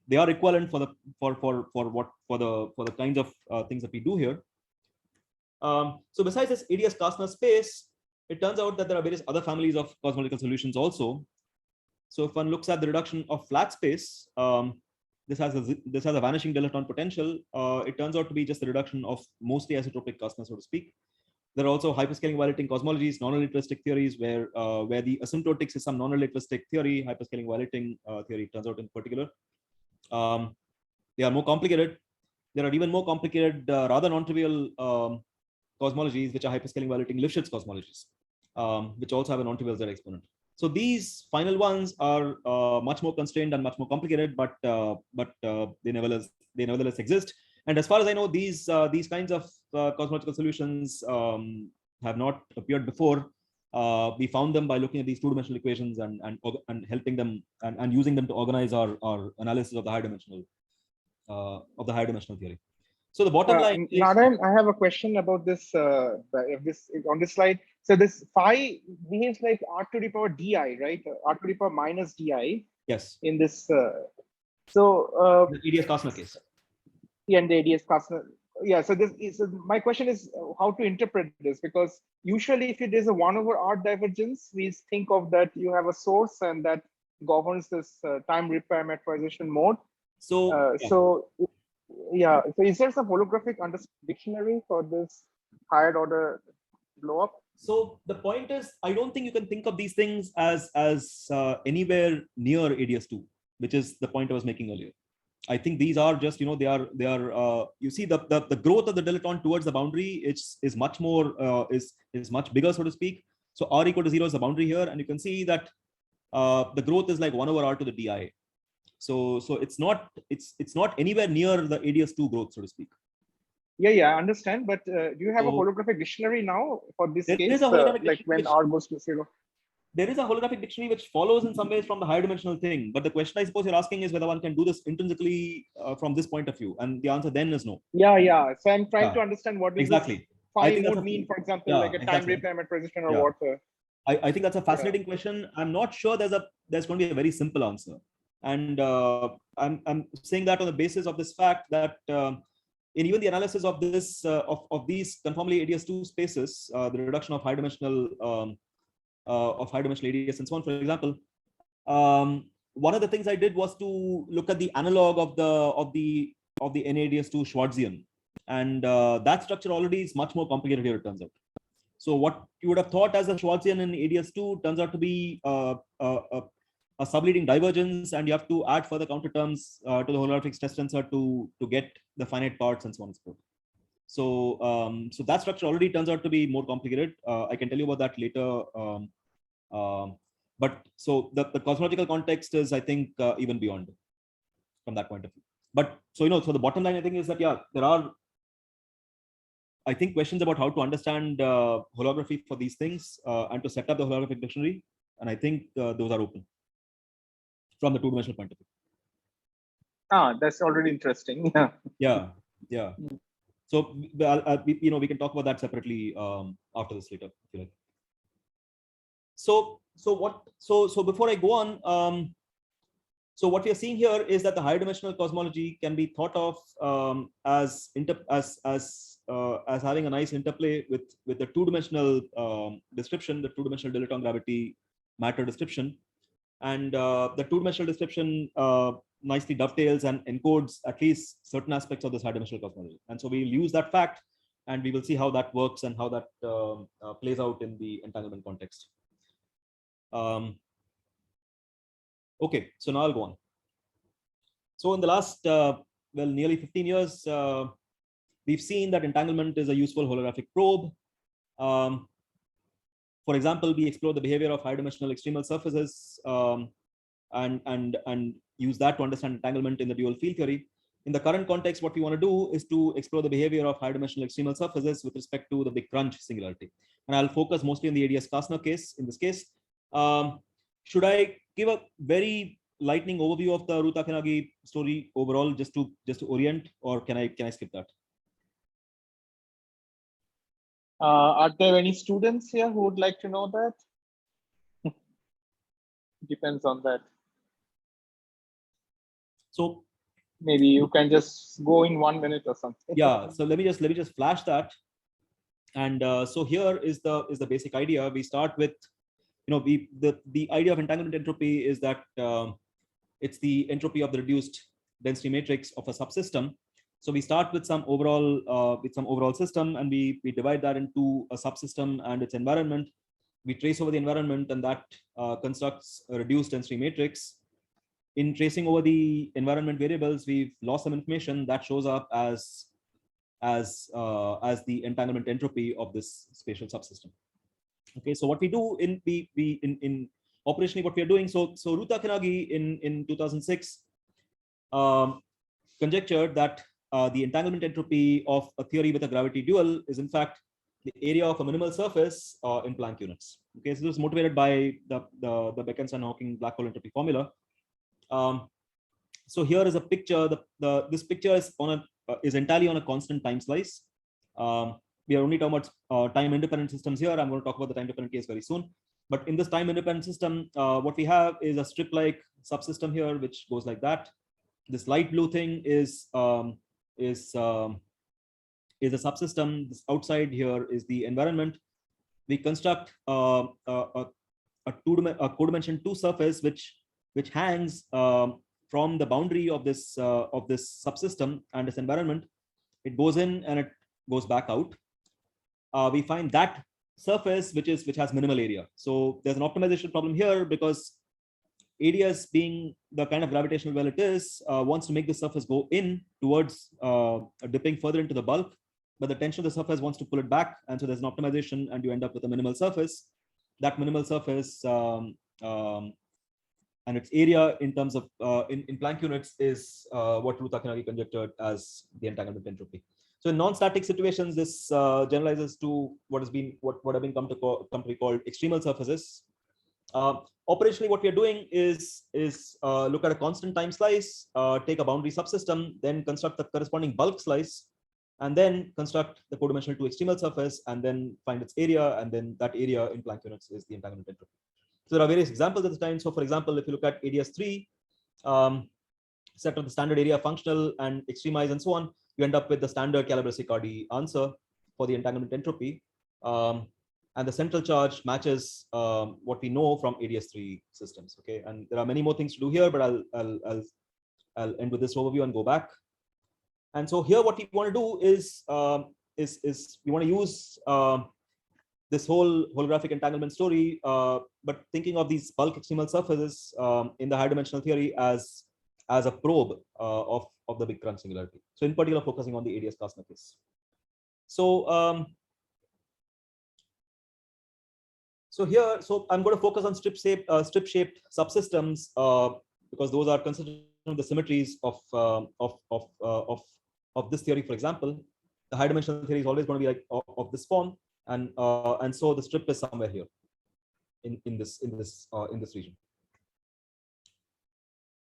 They are equivalent for the kinds of things that we do here. So besides this ADS-Kastner space, it turns out that there are various other families of cosmological solutions also. So if one looks at the reduction of flat space, this has a vanishing dilaton potential. It turns out to be just the reduction of mostly isotropic Kastner, so to speak. There are also hyperscaling violating cosmologies, non-relativistic theories, where the asymptotics is some non-relativistic theory. Hyperscaling violating theory turns out in particular. They are more complicated. There are even more complicated, rather non-trivial cosmologies, which are hyperscaling violating Lifshitz cosmologies, which also have a non-trivial Z exponent. So these final ones are much more constrained and much more complicated, but they nevertheless exist. And as far as I know, these kinds of cosmological solutions have not appeared before. We found them by looking at these 2-dimensional equations and helping them and using them to organize our analysis of the higher dimensional theory. So the bottom line. Narayan, I have a question about this. On this slide. So this phi behaves like r to the power di, right? R to the power minus di. Yes. in this. The ADS Kastner case. Yeah, and the ADS Kastner. Yeah, so this is my question is how to interpret this, because usually if there's a 1/r divergence, we think of that you have a source and that governs this time reparameterization mode. So So is there some holographic dictionary for this higher order blow up? So the point is, I don't think you can think of these things as anywhere near ADS2, which is the point I was making earlier. I think these are just, you know, they are you see the growth of the dilaton towards the boundary is much more is much bigger, so to speak. So r equal to 0 is the boundary here, and you can see that the growth is like 1/r to the di. So it's not anywhere near the ADS2 growth, so to speak. Yeah, I understand. But do you have a So- holographic dictionary now for this There case? is a holographic Like when dictionary R goes to 0? There is a holographic dictionary which follows in some ways from the higher dimensional thing. But the question I suppose you're asking is whether one can do this intrinsically from this point of view. And the answer then is no. Yeah. So I'm trying Yeah. to understand what does Exactly. this I phi think that's mode a- mean, for example, Yeah, like a time exactly. reparameterization or Yeah. what? I think that's a fascinating question. I'm not sure there's going to be a very simple answer. And I'm saying that on the basis of this fact that in even the analysis of this of these conformally ADS2 spaces, the reduction of high dimensional ADS and so on, for example, one of the things I did was to look at the analog of the NADS2 Schwarzian, and that structure already is much more complicated here, it turns out. So what you would have thought as a Schwarzian in ADS2 turns out to be a subleading divergence, and you have to add further counter terms to the holographic stress tensor to get the finite parts and so on and so forth. So that structure already turns out to be more complicated. I can tell you about that later. But so the cosmological context is, I think, even beyond from that point of view. But so so the bottom line, I think, is that there are, I think, questions about how to understand holography for these things and to set up the holographic dictionary, and I think those are open from the two-dimensional point of view. That's already interesting. Yeah. So we can talk about that separately after this later, if you like. So before I go on, so what we are seeing here is that the higher dimensional cosmology can be thought of as having a nice interplay with the two-dimensional description, the two-dimensional dilaton gravity matter description, and the two-dimensional description nicely dovetails and encodes at least certain aspects of this high dimensional cosmology. And so we'll use that fact, and we will see how that works and how that plays out in the entanglement context. Okay, so now I'll go on. So in the last, nearly 15 years, we've seen that entanglement is a useful holographic probe. For example, we explore the behavior of high dimensional extremal surfaces and use that to understand entanglement in the dual field theory. In the current context, what we want to do is to explore the behavior of high dimensional extremal surfaces with respect to the big crunch singularity. And I'll focus mostly on the ADS Kastner case in this case. Should I give a very lightning overview of the Ru Takenagi story overall, just to orient, or can I skip that? Are there any students here who would like to know that? Depends on that. So maybe you can just go in 1 minute or something. Yeah. So let me just flash that. And so here is the basic idea. We start with, the idea of entanglement entropy is that it's the entropy of the reduced density matrix of a subsystem. So we start with some overall system, and we divide that into a subsystem and its environment. We trace over the environment, and that constructs a reduced density matrix. In tracing over the environment variables, we've lost some information that shows up as the entanglement entropy of this spatial subsystem. Okay, so what we do in operationally, what we are doing, so Ru Takenagi in 2006 conjectured that the entanglement entropy of a theory with a gravity dual is in fact the area of a minimal surface in Planck units. Okay, so this is motivated by the Bekenstein-Hawking black hole entropy formula. So here is a picture. This picture is entirely on a constant time slice. We are only talking about time independent systems here. I'm going to talk about the time dependent case very soon. But in this time independent system, what we have is a strip-like subsystem here, which goes like that. This light blue thing is a subsystem. This outside here is the environment. We construct a codimension 2 surface which hangs from the boundary of this subsystem and this environment. It goes in and it goes back out. We find that surface which has minimal area. So there's an optimization problem here because ADS, being the kind of gravitational well it is, wants to make the surface go in towards dipping further into the bulk, but the tension of the surface wants to pull it back, and so there's an optimization, and you end up with a minimal surface. That minimal surface and its area in terms of in Planck units is what Ryu-Takanagi conjectured as the entanglement entropy. So in non-static situations, this generalizes to what have been come to be called extremal surfaces. Operationally, what we are doing is look at a constant time slice, take a boundary subsystem, then construct the corresponding bulk slice, and then construct the codimensional 2 extremal surface, and then find its area, and then that area in Planck units is the entanglement entropy. So there are various examples at the time. So for example, if you look at ADS3, set of the standard area functional and extremize and so on, you end up with the standard Calabresi-Cardy answer for the entanglement entropy. And the central charge matches what we know from ADS3 systems. Okay, and there are many more things to do here, but I'll end with this overview and go back. And so here, what we want to do is we want to use this whole holographic entanglement story, but thinking of these bulk extremal surfaces in the higher dimensional theory as a probe of the big crunch singularity. So in particular, focusing on the ADS Plasma case. So here, I'm going to focus on strip-shaped subsystems because those are considering the symmetries of this theory. For example, the high dimensional theory is always going to be like of this form, and so the strip is somewhere here in this region.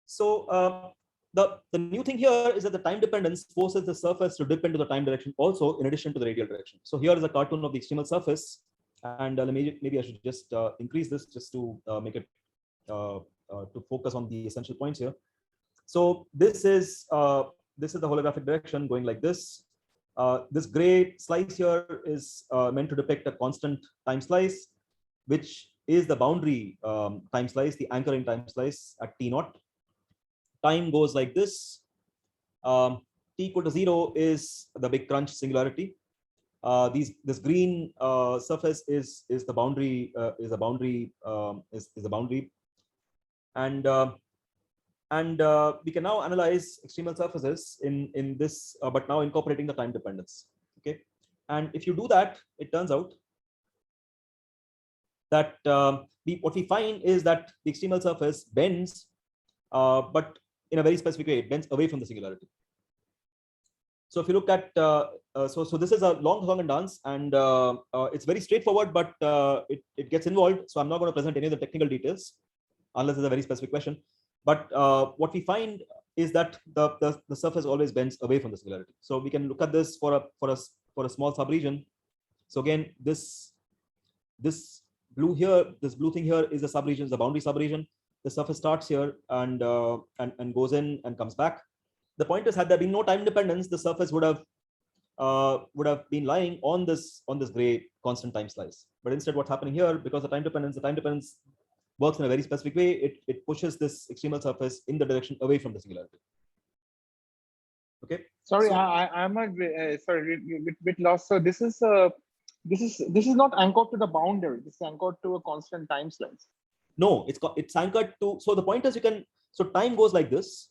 So the new thing here is that the time dependence forces the surface to dip into the time direction also, in addition to the radial direction. So here is a cartoon of the extremal surface. And maybe I should just increase this just to make it to focus on the essential points here. So this is the holographic direction going like this. This gray slice here is meant to depict a constant time slice, which is the boundary time slice, the anchoring time slice at T0. Time goes like this. T equal to 0 is the big crunch singularity. This green surface is the boundary, and we can now analyze extremal surfaces in this, but now incorporating the time dependence. Okay, and if you do that, it turns out that what we find is that the extremal surface bends, but in a very specific way. It bends away from the singularity. So if you look at, so this is a long song and dance, and it's very straightforward, but it gets involved. So I'm not going to present any of the technical details unless it's a very specific question. But what we find is that the surface always bends away from the singularity. So we can look at this for a small subregion. So again, this blue thing here is the subregion, the boundary subregion. The surface starts here and goes in and comes back. The point is, had there been no time dependence, the surface would have been lying on this gray constant time slice. But instead, what's happening here, because the time dependence works in a very specific way, it pushes this extremal surface in the direction away from the singularity. Okay. Sorry, so, I'm a bit lost. So this is not anchored to the boundary. This is anchored to a constant time slice. No, it's anchored to. So the point is, so time goes like this.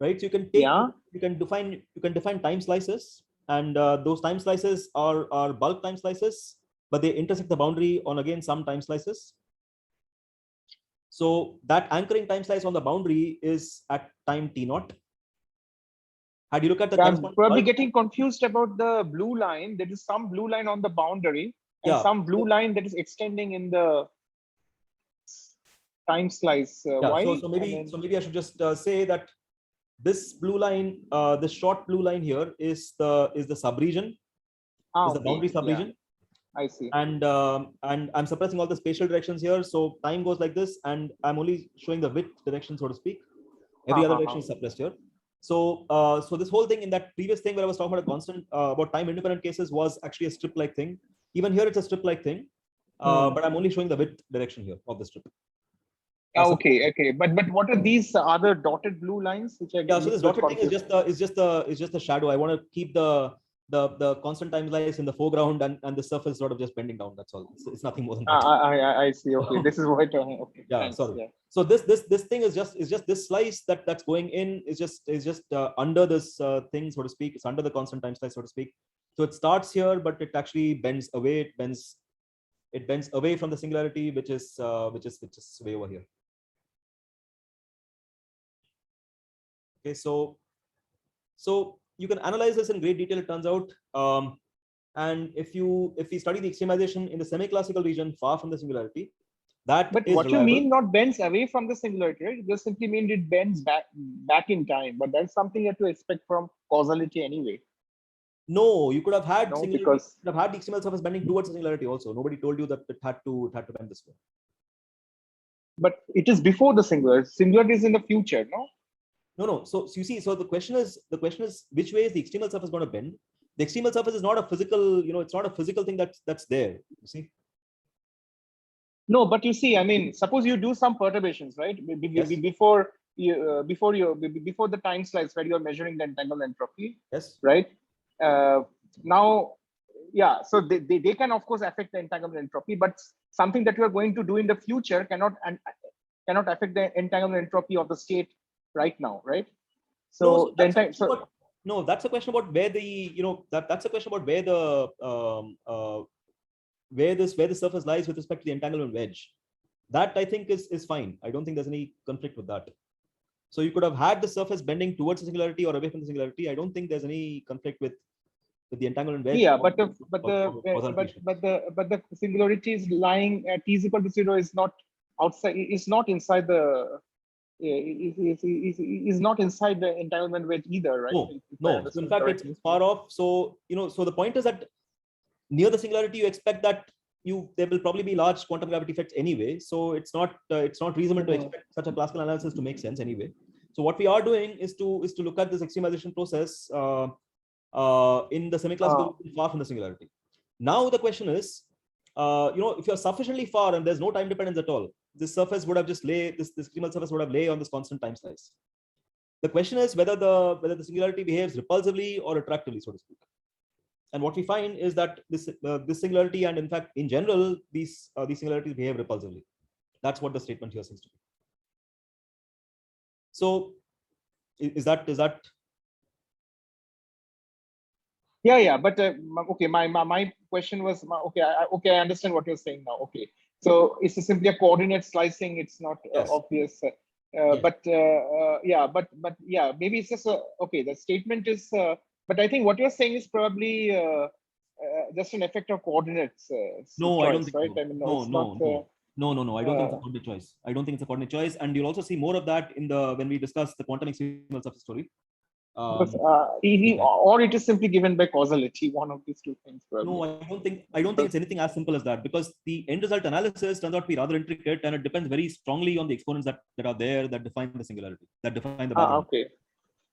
Right, so you can take, you can define time slices, and those time slices are bulk time slices, but they intersect the boundary on again some time slices. So that anchoring time slice on the boundary is at time T0. Had you look at the, I'm probably getting confused about the blue line. There is some blue line on the boundary, and some blue line that is extending in the time slice. Why? So maybe I should just say that this blue line, this short blue line here is the subregion, is the boundary subregion, I see. And I'm suppressing all the spatial directions here. So time goes like this, and I'm only showing the width direction, so to speak. Every other direction is suppressed here. So so this whole thing in that previous thing where I was talking about a constant about time independent cases was actually a strip like thing. Even here it's a strip like thing, but I'm only showing the width direction here of the strip. Okay. But what are these other dotted blue lines which are? Yeah, so this dotted thing is just the shadow. I want to keep the constant time slice in the foreground, and the surface sort of just bending down. That's all. It's nothing more than that. I see. Okay, this is what. Okay. Yeah, thanks. sorry. Yeah. So this thing is just this slice that's going in is just under this thing, so to speak. It's under the constant time slice, so to speak. So it starts here, but it actually bends away. It bends away from the singularity, which is way over here. Okay, so you can analyze this in great detail, it turns out. And if we study the extremization in the semi-classical region far from the singularity, that But is what reliable. you mean not bends away from the singularity, right? It just simply means it bends back in time. But that's something you have to expect from causality anyway. No, you could have had No, singularity, because you could have had the extremal surface bending towards the singularity also. Nobody told you that it had to bend this way. but it is before the singularity. Singularity is in the future, no? No. So you see, so the question is which way is the extremal surface going to bend? The extremal surface is not a physical, it's not a physical thing that's there. You see? No, but you see, I mean, suppose you do some perturbations, right? Yes. Before the time slice where you're measuring the entanglement entropy, Yes. right? Now, yeah, so they can of course affect the entanglement entropy, but something that you are going to do in the future cannot affect the entanglement entropy of the state right now, right? So no, that's a question about where the that's a question about where the where the surface lies with respect to the entanglement wedge. That I think is fine. I don't think there's any conflict with that. So you could have had the surface bending towards the singularity or away from the singularity. I don't think there's any conflict with the entanglement wedge. Yeah, but the singularity is lying at t is equal to 0 is not outside. Is not inside the. Is not inside the entanglement wedge either, right? No. So in fact, it's far off. So so the point is that near the singularity, you expect that there will probably be large quantum gravity effects anyway. So it's not reasonable to expect such a classical analysis to make sense anyway. So what we are doing is to look at this extremization process in the semi-classical far from the singularity. Now the question is, if you're sufficiently far and there's no time dependence at all, this surface would have just this extremal surface would have lay on this constant time slice. The question is whether the singularity behaves repulsively or attractively, so to speak. And what we find is that this singularity, and in fact, in general, these singularities behave repulsively. That's what the statement here seems to be. So, is that? Yeah. But okay, my question was okay. I understand what you're saying now. Okay, so it's simply a coordinate slicing. It's not obvious. Yes. But maybe it's just okay. The statement is. But I think what you're saying is probably just an effect of coordinates. No, choice, I don't think right? so. I mean, no. I don't think it's a coordinate choice. I don't think it's a coordinate choice, and you'll also see more of that when we discuss the quantum extremal surface story. Or it is simply given by causality. One of these two things. Probably. No, I don't think it's anything as simple as that, because the end result analysis turns out to be rather intricate, and it depends very strongly on the exponents that are there that define the singularity, that define the background. Okay.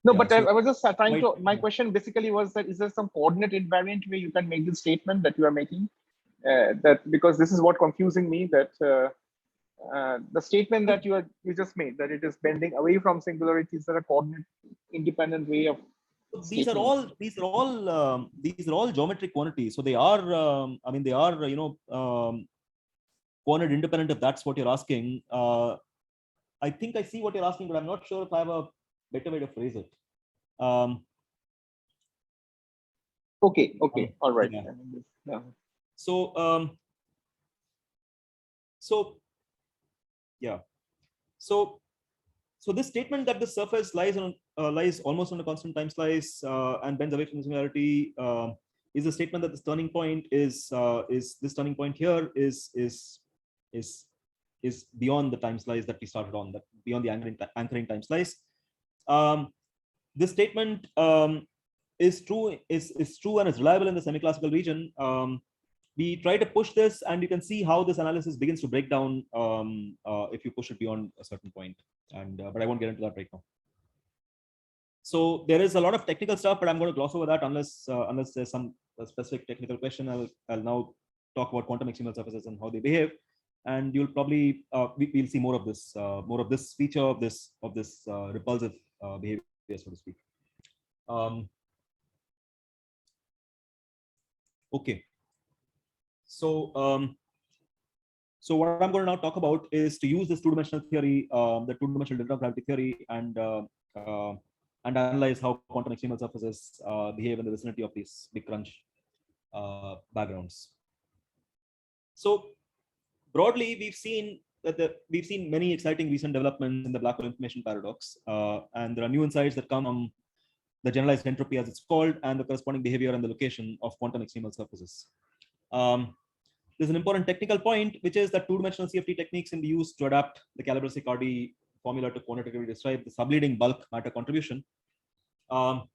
No, Yeah, but so I was just trying to. My question basically was that is there some coordinate invariant way you can make this statement that you are making? That because this is what confusing me, that the statement that you just made, that it is bending away from singularity, is there a coordinate independent way of? These are all geometric quantities. So they are they are coordinate independent, if that's what you're asking. I think I see what you're asking, but I'm not sure if I have a better way to phrase it. Okay. All right. Yeah. So this statement that the surface lies almost on a constant time slice and bends away from the singularity is a statement that this turning point is beyond the time slice that we started on, that beyond the anchoring time slice. This statement is true and is reliable in the semi-classical region, we try to push this, and you can see how this analysis begins to break down if you push it beyond a certain point. And but I won't get into that right now. So there is a lot of technical stuff, but I'm going to gloss over that unless there's some specific technical question. I'll now talk about quantum extremal surfaces and how they behave, and you'll probably we'll see more of this feature of this repulsive behavior, so to speak. Okay. So so what I'm going to now talk about is to use this two-dimensional theory, the two-dimensional delta gravity theory, and analyze how quantum extremal surfaces behave in the vicinity of these big crunch backgrounds. So broadly, we've seen many exciting recent developments in the black hole information paradox, and there are new insights that come from the generalized entropy, as it's called, and the corresponding behavior and the location of quantum extremal surfaces. There's an important technical point, which is that two-dimensional CFT techniques can be used to adapt the Calabresi-Cardy formula to quantitatively describe the subleading bulk matter contribution. So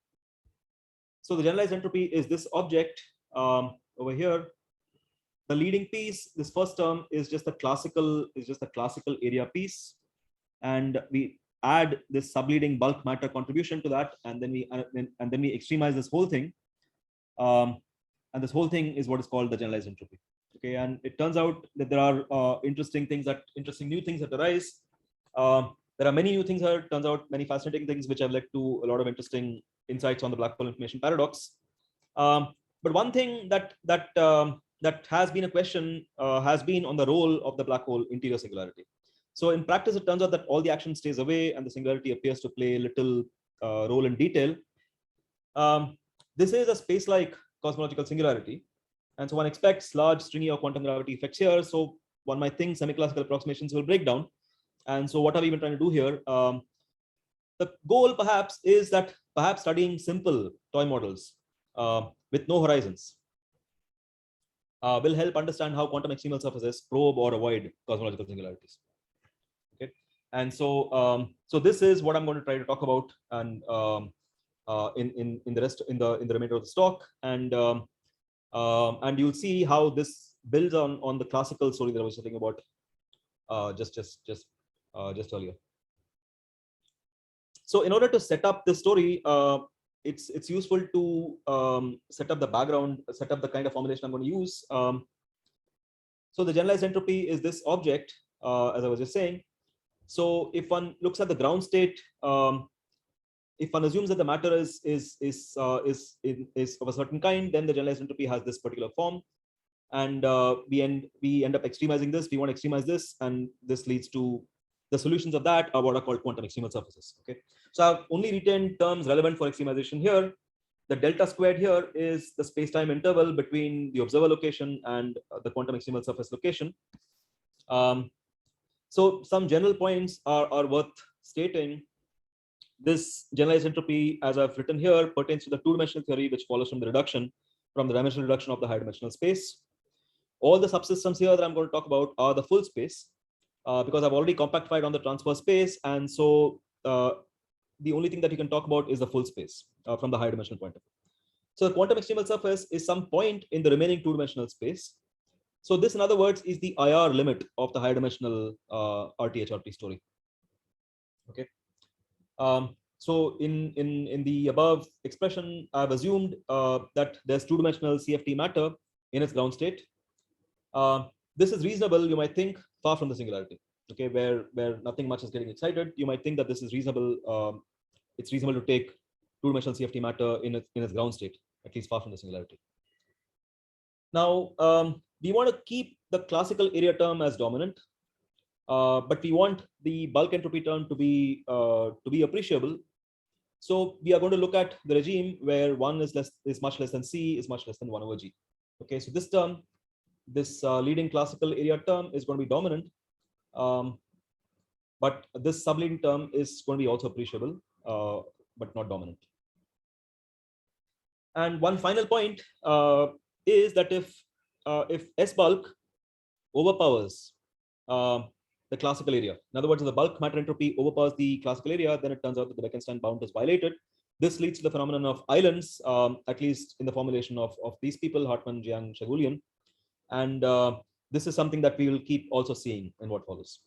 the generalized entropy is this object over here. The leading piece, this first term, is just a classical area piece, and we add this subleading bulk matter contribution to that, and then we extremize this whole thing, and this whole thing is what is called the generalized entropy. Okay, and it turns out that there are interesting new things that arise. There are many new things here. It turns out many fascinating things which have led to a lot of interesting insights on the black hole information paradox. But one thing that has been a question has been on the role of the black hole interior singularity. So in practice, it turns out that all the action stays away and the singularity appears to play little role in detail. This is a space-like cosmological singularity, and so one expects large stringy or quantum gravity effects here. So one might think semi-classical approximations will break down. And so what have we been trying to do here? The goal perhaps is that studying simple toy models with no horizons will help understand how quantum extremal surfaces probe or avoid cosmological singularities. Okay, and so so this is what I'm going to try to talk about, and in the remainder of the talk, and you'll see how this builds on the classical story that I was talking about just earlier. So in order to set up this story, it's useful to set up the background, set up the kind of formulation I'm going to use. So the generalized entropy is this object, as I was just saying. So if one looks at the ground state, if one assumes that the matter is of a certain kind, then the generalized entropy has this particular form, and we end up extremizing this. We want to extremize this, and this leads to the solutions of that are what are called quantum extremal surfaces. Okay, so I've only retained terms relevant for extremization here. The delta squared here is the space-time interval between the observer location and the quantum extremal surface location. So some general points are worth stating. This generalized entropy, as I've written here, pertains to the two-dimensional theory, which follows from the dimensional reduction of the high-dimensional space. All the subsystems here that I'm going to talk about are the full space, because I've already compactified on the transverse space, and so the only thing that you can talk about is the full space from the high-dimensional point of view. So the quantum extremal surface is some point in the remaining two-dimensional space. So this, in other words, is the IR limit of the high-dimensional RT-HRT story. Okay. So in the above expression, I've assumed that there's two-dimensional CFT matter in its ground state. This is reasonable, you might think, far from the singularity. Okay, where nothing much is getting excited, you might think that this is reasonable. It's reasonable to take two-dimensional CFT matter in its ground state, at least far from the singularity. Now, we want to keep the classical area term as dominant, but we want the bulk entropy term to be appreciable. So we are going to look at the regime where 1 is much less than C is much less than 1 over G. Okay, so this term, this leading classical area term is going to be dominant, but this subleading term is going to be also appreciable, but not dominant. And one final point is that if S bulk overpowers the classical area, in other words, if the bulk matter entropy overpowers the classical area, then it turns out that the Bekenstein bound is violated. This leads to the phenomenon of islands, at least in the formulation of these people, Hartmann, Jiang, Shagulian. And this is something that we will keep also seeing in what follows.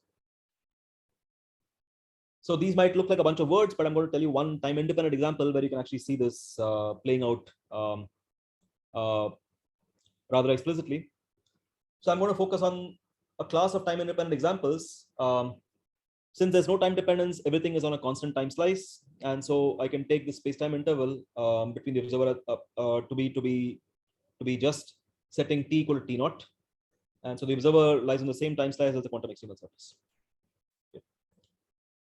So these might look like a bunch of words, but I'm going to tell you one time independent example where you can actually see this playing out rather explicitly. So I'm going to focus on a class of time independent examples. Since there's no time dependence, everything is on a constant time slice. And so I can take the space-time interval between the observer to be just setting t equal to t naught. And so the observer lies on the same time slice as the quantum extremal surface. Okay.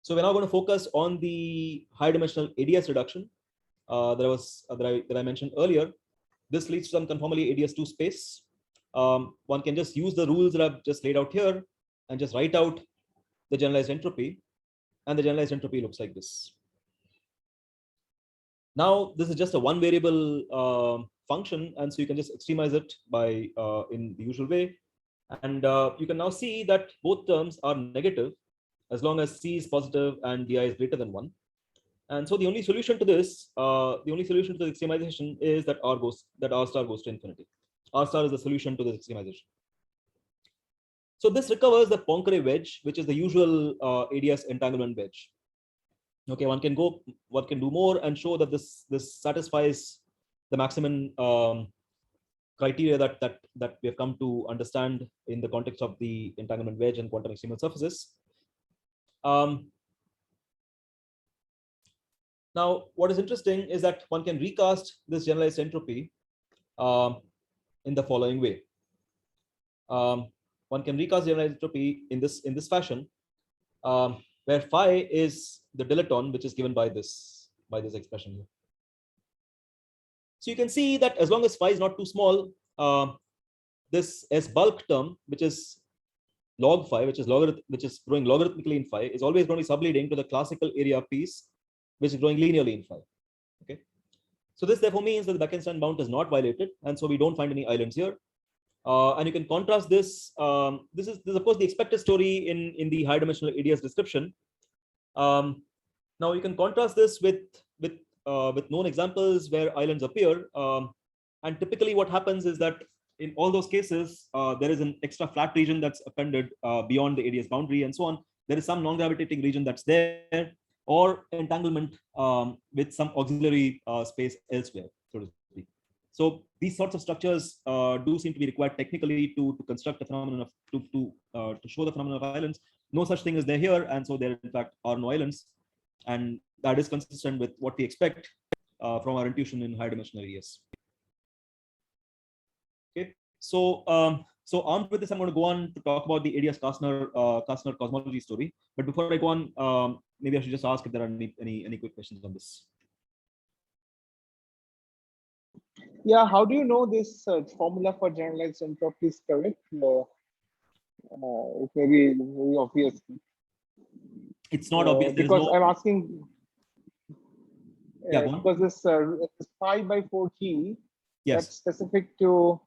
So we're now going to focus on the high dimensional ADS reduction that I mentioned earlier. This leads to some conformally ADS2 space. One can just use the rules that I've just laid out here and just write out the generalized entropy, and the generalized entropy looks like this. Now, this is just a one variable function, and so you can just extremize it by in the usual way. And you can now see that both terms are negative as long as C is positive and Di is greater than 1. And so the only solution to this, the extremization is that R star goes to infinity. R star is the solution to this extremization. So this recovers the Poincare wedge, which is the usual ADS entanglement wedge. Okay, one can do more and show that this satisfies the maximum criteria that we have come to understand in the context of the entanglement wedge and quantum extremal surfaces. Now, what is interesting is that one can recast this generalized entropy in the following way. One can recast generalized entropy in this fashion, where phi is the dilaton, which is given by this expression here. So you can see that as long as phi is not too small, this S bulk term, which is log phi, which is growing logarithmically in phi, is always going to be subleading to the classical area piece, which is growing linearly in phi. Okay, so this therefore means that the Bekenstein bound is not violated, and so we don't find any islands here. And you can contrast this. This is of course the expected story in the high dimensional ADS description. Now you can contrast this with known examples where islands appear, and typically what happens is that in all those cases there is an extra flat region that's appended beyond the ADS boundary, and so on. There is some non-gravitating region that's there, or entanglement with some auxiliary space elsewhere, so to speak. So these sorts of structures do seem to be required technically to construct the phenomenon of to show the phenomenon of islands. No such thing is there here, and so there in fact are no islands, and that is consistent with what we expect from our intuition in high dimensional ADS. Okay, so armed with this, I'm going to go on to talk about the ADS Kastner cosmology story. But before I go on, maybe I should just ask if there are any quick questions on this. Yeah, how do you know this formula for generalized entropy is correct? It may be very obvious. It's not obvious because I'm asking. Yeah, because this pi by 4 key, yes, that's specific to.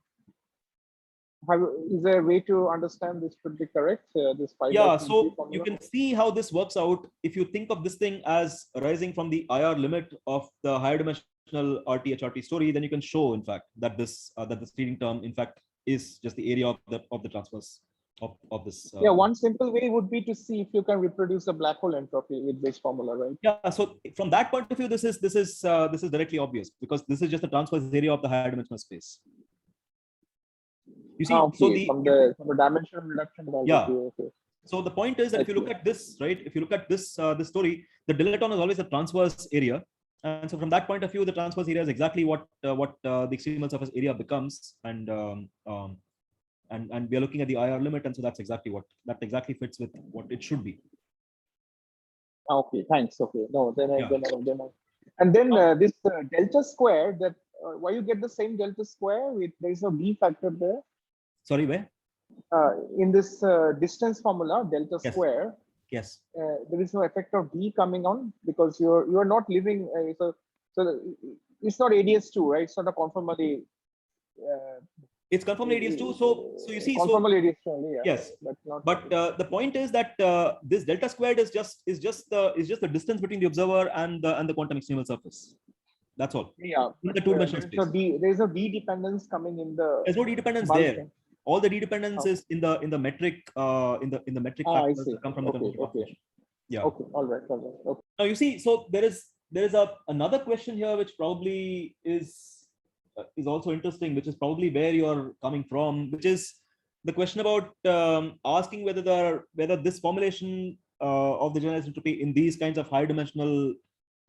Is there a way to understand this could be correct? This pi yeah, by 4 so formula? you can see how this works out if you think of this thing as arising from the IR limit of the higher dimensional RT-HRT story. Then you can show, in fact, that this leading term, in fact, is just the area of the transverse of this. Yeah, one simple way would be to see if you can reproduce a black hole entropy with this formula, right? Yeah, so from that point of view, this is directly obvious because this is just the transverse area of the higher dimensional space. You see, okay. so from the dimensional reduction. Yeah. Okay. So the point is that if you look at this, right, if you look at this this story, the dilaton is always a transverse area, and so from that point of view, the transverse area is exactly what the extremal surface area becomes, and we are looking at the IR limit, and so that's exactly fits with what it should be. Okay, thanks. Okay, no, then and then this delta square, that why you get the same delta square with there is no B factor there. Sorry, where? In this distance formula, delta square. Yes. There is no effect of B coming on because you are not living. So it's not ADS2, right? It's not a conformally. It's conformally ADS2. So you see. Conformally ADS2 only. Yeah. Yes. But the point is that this delta squared is just the distance between the observer and the quantum extremal surface. That's all. Yeah. In the two-dimensional space. So there is no D dependence coming in the. There's no D dependence there. all the D dependence is in the metric in the metric I factors see. that come from the Okay, convolutional okay. transformation. Yeah. Okay, all right. Okay. Now you see, so there is another question here which probably is also interesting, which is probably where you're coming from, which is the question about asking whether this formulation of the generalized entropy in these kinds of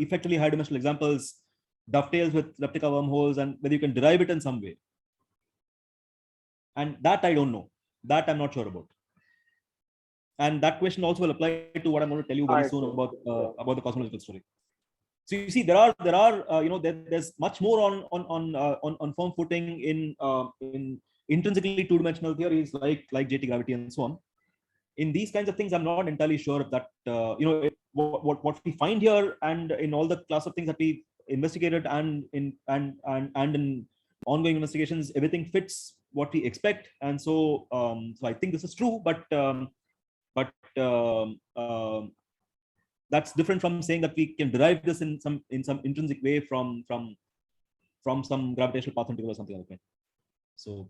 effectively high dimensional examples dovetails with replica wormholes, and whether you can derive it in some way. And that I don't know. That I'm not sure about. And that question also will apply to what I'm going to tell you very soon about the cosmological story. So you see, there's much more on firm footing in intrinsically two-dimensional theories like JT gravity and so on. In these kinds of things, I'm not entirely sure if that what we find here, and in all the class of things that we investigated, and in ongoing investigations, everything fits what we expect. And so I think this is true, but that's different from saying that we can derive this in some intrinsic way from some gravitational path integral or something like that. So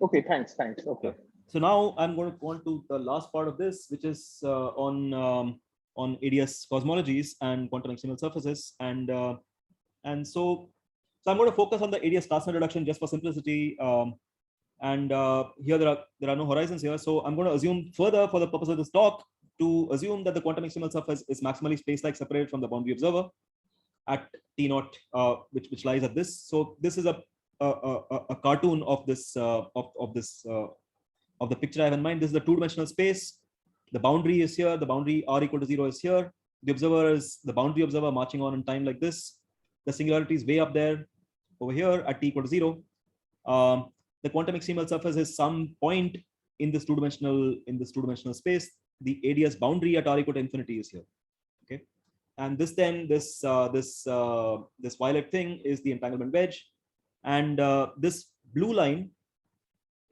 okay, thanks. Okay. So now I'm going to go on to the last part of this, which is on ADS cosmologies and quantum extremal surfaces, and so I'm going to focus on the ADS Class-Nut reduction just for simplicity. And here there are no horizons here, so I'm going to assume further, for the purpose of this talk, to assume that the quantum extremal surface is maximally space-like separated from the boundary observer at T0, which lies at this. So this is a cartoon of this of the picture I have in mind. This is the two-dimensional space. The boundary is here. The boundary r equal to 0 is here. The observer is the boundary observer marching on in time like this. The singularity is way up there over here at t equal to 0. The quantum extremal surface is some point in this two-dimensional space. The ADS boundary at r equal to infinity is here. Okay, and this violet thing is the entanglement wedge, and this blue line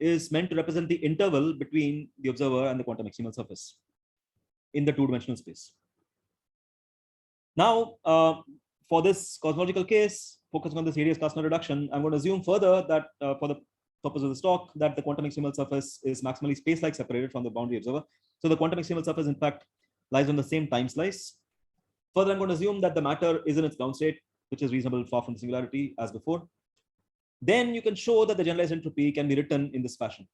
is meant to represent the interval between the observer and the quantum extremal surface in the two-dimensional space. Now, for this cosmological case, focusing on this ADS Class-Nut reduction, I'm going to assume further that for the purpose of this talk, that the quantum extremal surface is maximally space-like separated from the boundary observer. So the quantum extremal surface, in fact, lies on the same time slice. Further, I'm going to assume that the matter is in its ground state, which is reasonable far from the singularity as before. Then you can show that the generalized entropy can be written in this fashion.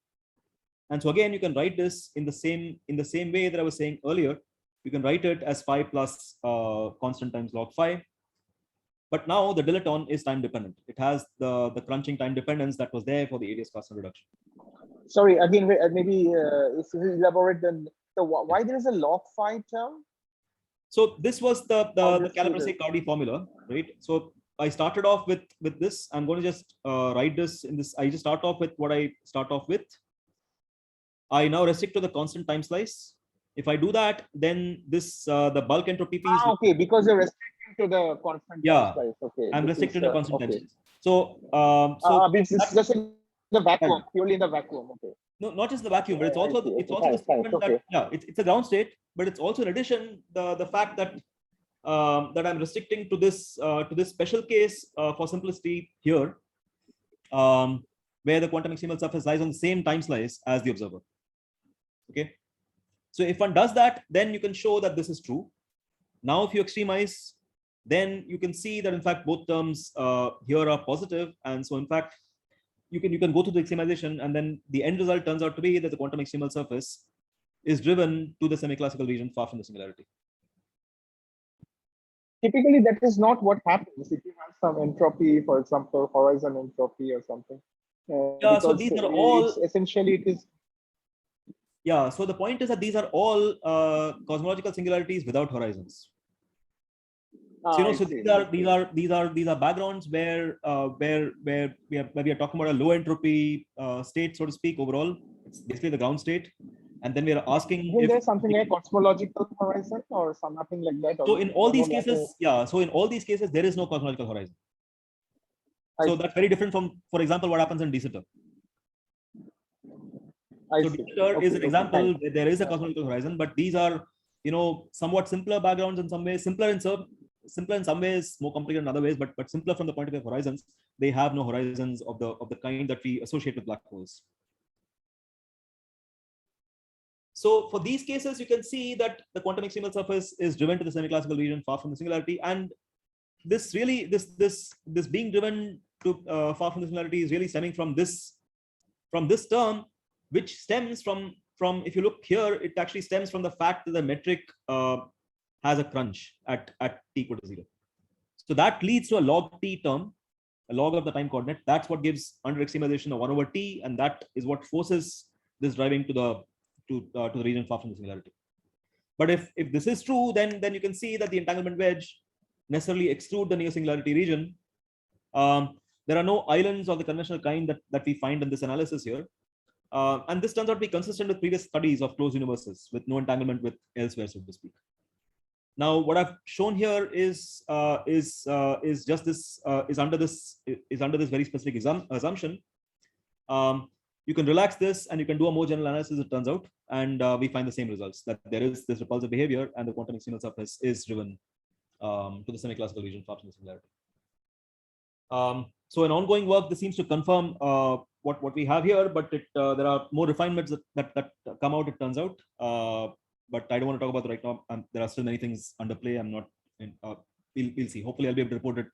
And so again, you can write this in the same way that I was saying earlier. You can write it as phi plus constant times log phi. But now the dilaton is time dependent. It has the crunching time dependence that was there for the ADS Class-Nut reduction. Sorry, again, maybe if you elaborate, then why there is a log phi term? So this was the Calabrese-Cardy formula, right? So I started off with this. I'm going to just write this in this. I just start off with what I start off with. I now restrict to the constant time slice. If I do that, then this the bulk entropy piece. Okay, because you're restricting to the constant time slice. Okay, I'm restricted to constant time slice. So this is just in the vacuum, purely in the vacuum. Okay. No, not just the vacuum, but it's also the statement that it's a ground state, but it's also in addition the fact that that I'm restricting to this special case for simplicity here, where the quantum extremal surface lies on the same time slice as the observer. Okay, so if one does that, then you can show that this is true. Now, if you extremize, then you can see that in fact both terms here are positive, and so in fact you can go through the extremization, and then the end result turns out to be that the quantum extremal surface is driven to the semi-classical region far from the singularity. Typically, that is not what happens if you have some entropy, for example, horizon entropy or something. Yeah, so these are all essentially it is. Yeah, so the point is that these are all cosmological singularities without horizons. So, so these are backgrounds where we are talking about a low entropy state, so to speak. Overall, it's basically the ground state, and then we are asking if there's something like cosmological horizon or something like that. So in all these cases, so in all these cases, there is no cosmological horizon. So that's very different from, for example, what happens in de Sitter. So de Sitter is an example where there is a cosmological horizon, but these are somewhat simpler backgrounds in some ways, simpler in simpler in some ways, more complicated in other ways, but simpler from the point of view of horizons. They have no horizons of the kind that we associate with black holes. So for these cases, you can see that the quantum extremal surface is driven to the semi-classical region far from the singularity, and this being driven to far from the singularity is really stemming from this term, which stems from if you look here, it actually stems from the fact that the metric has a crunch at t equal to 0. So that leads to a log t term, a log of the time coordinate. That's what gives under extremization of 1 over t, and that is what forces this driving to the region far from the singularity. But if this is true, then you can see that the entanglement wedge necessarily exclude the near singularity region. There are no islands of the conventional kind that we find in this analysis here. And this turns out to be consistent with previous studies of closed universes with no entanglement with elsewhere, so to speak. Now, what I've shown here is under this very specific assumption. You can relax this and you can do a more general analysis, it turns out, and we find the same results, that there is this repulsive behavior and the quantum extremal surface is driven to the semi-classical region far from the singularity. So in ongoing work, this seems to confirm what we have here, but there are more refinements that come out, it turns out. But I don't want to talk about it right now. There are still many things under play. I'm not. We'll see. Hopefully, I'll be able to report it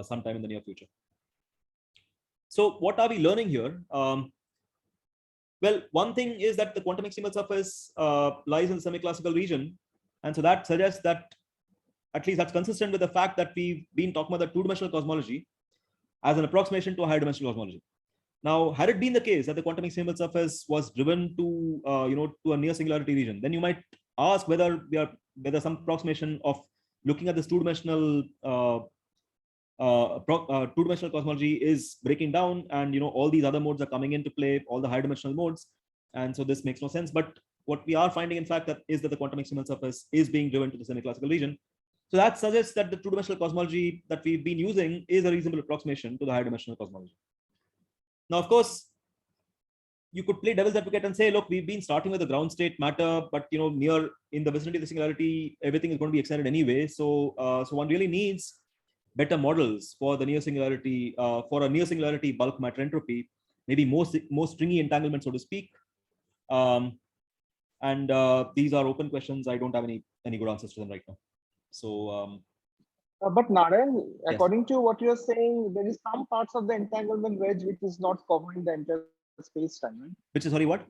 sometime in the near future. So, what are we learning here? Well, one thing is that the quantum extremal surface lies in the semi-classical region, and so that suggests that at least that's consistent with the fact that we've been talking about the two-dimensional cosmology as an approximation to a higher dimensional cosmology. Now, had it been the case that the quantum extremal surface was driven to to a near singularity region, then you might ask whether some approximation of looking at this two-dimensional cosmology is breaking down, and all these other modes are coming into play, all the higher dimensional modes, and so this makes no sense. But what we are finding, in fact, is that the quantum extremal surface is being driven to the semi-classical region. So that suggests that the two-dimensional cosmology that we've been using is a reasonable approximation to the higher dimensional cosmology. Now, of course, you could play devil's advocate and say, look, we've been starting with the ground state matter, but near in the vicinity of the singularity, everything is going to be extended anyway. So, so one really needs better models for the near singularity, for a near singularity bulk matter entropy, maybe more stringy entanglement, so to speak. And these are open questions. I don't have any good answers to them right now. So. But Narayan, Yes. according to what you're saying, there is some parts of the entanglement wedge which is not covering the entire space-time, right? Which is, sorry, what?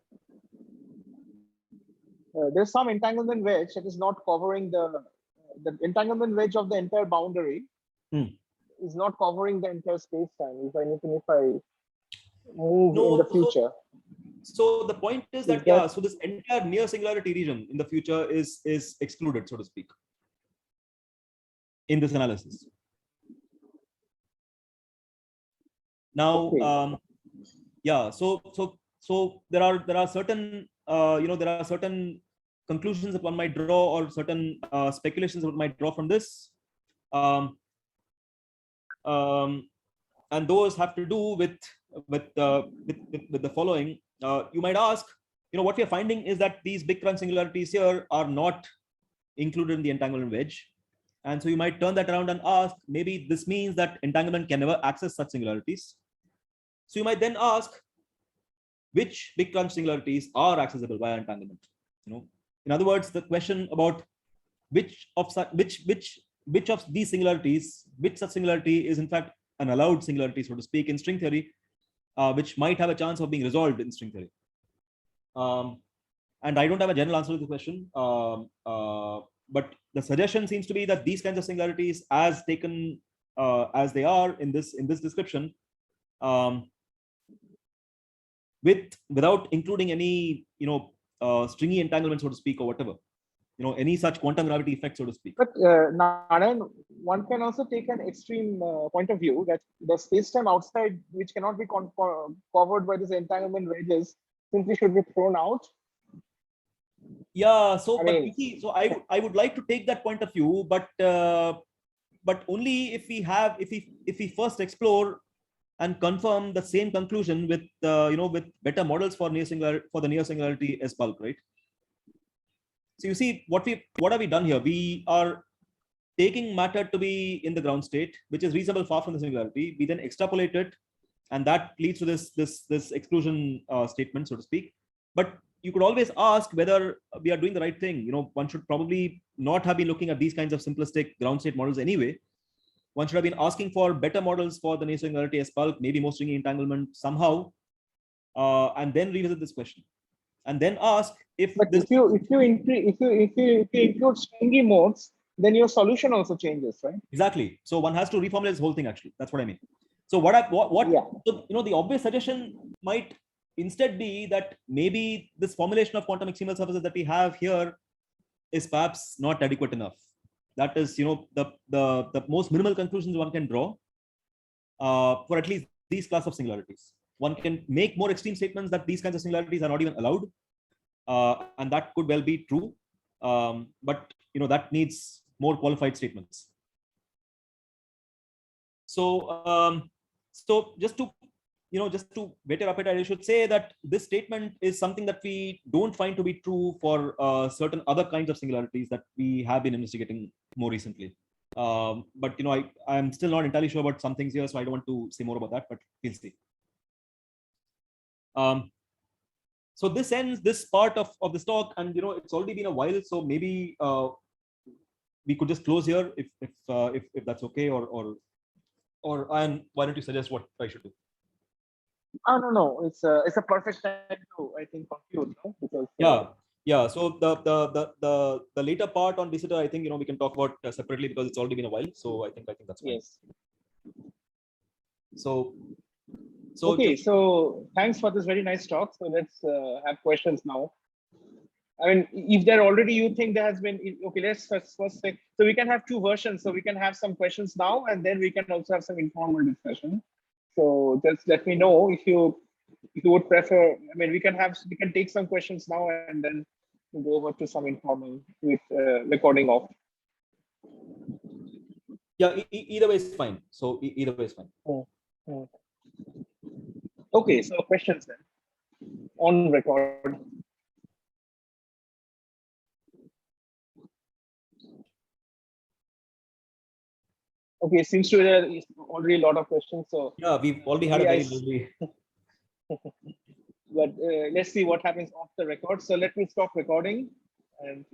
There's some entanglement wedge that is not covering the entanglement wedge of the entire boundary is not covering the entire space-time. If I move in the future. So the point is that, yeah, so this entire near singularity region in the future is excluded, so to speak, in this analysis. Now, Okay. yeah, so there are certain there are certain conclusions that one might draw, or certain speculations that one might draw from this, and those have to do with the following. You might ask, what we are finding is that these big crunch singularities here are not included in the entanglement wedge. And so you might turn that around and ask, maybe this means that entanglement can never access such singularities. So you might then ask, which big crunch singularities are accessible via entanglement? In other words, the question about which of these singularities, which such singularity is in fact an allowed singularity, so to speak, in string theory, which might have a chance of being resolved in string theory. And I don't have a general answer to the question. But the suggestion seems to be that these kinds of singularities, as taken as they are in this description, without including any stringy entanglement, so to speak, or whatever, any such quantum gravity effect, so to speak. But Narayan, one can also take an extreme point of view that the space-time outside, which cannot be covered by this entanglement wedges, simply should be thrown out. Yeah, so but you see, so I would like to take that point of view, but only if we first explore and confirm the same conclusion with with better models for the near singularity S bulk, right? So you see, what have we done here? We are taking matter to be in the ground state, which is reasonable far from the singularity, we then extrapolate it, and that leads to this exclusion statement, so to speak. But you could always ask whether we are doing the right thing. One should probably not have been looking at these kinds of simplistic ground state models anyway. One should have been asking for better models for the Navier singularity as bulk, maybe more stringy entanglement somehow, and then revisit this question, and then ask if But this. if you include stringy modes, then your solution also changes, right? Exactly. So one has to reformulate this whole thing. Actually, that's what I mean. So Yeah. So, the obvious suggestion might instead be that maybe this formulation of quantum extremal surfaces that we have here is perhaps not adequate enough. That is, the most minimal conclusions one can draw for at least these class of singularities. One can make more extreme statements that these kinds of singularities are not even allowed, and that could well be true. But that needs more qualified statements. So, so just to whet your appetite, I should say that this statement is something that we don't find to be true for certain other kinds of singularities that we have been investigating more recently. But I'm still not entirely sure about some things here, so I don't want to say more about that, but we'll see. So this ends this part of this talk, and it's already been a while, so maybe we could just close here if that's okay, or Ian, why don't you suggest what I should do? Oh, no. It's a perfect time to, I think, conclude, no? Because yeah. So the later part on visitor, I think we can talk about separately because it's already been a while. So I think that's fine. yes. So Okay. So thanks for this very nice talk. So let's have questions now. I mean, if there already you think there has been, okay, let's first say, so we can have two versions. So we can have some questions now, and then we can also have some informal discussion. So just let me know if you would prefer. I mean, we can take some questions now, and then we'll go over to some informal with recording off. Yeah, either way is fine. So either way is fine. Okay, so questions then on record. Okay, it seems to be there is already a lot of questions. So yeah, we've already had a very lovely. But let's see what happens off the record. So let me stop recording, and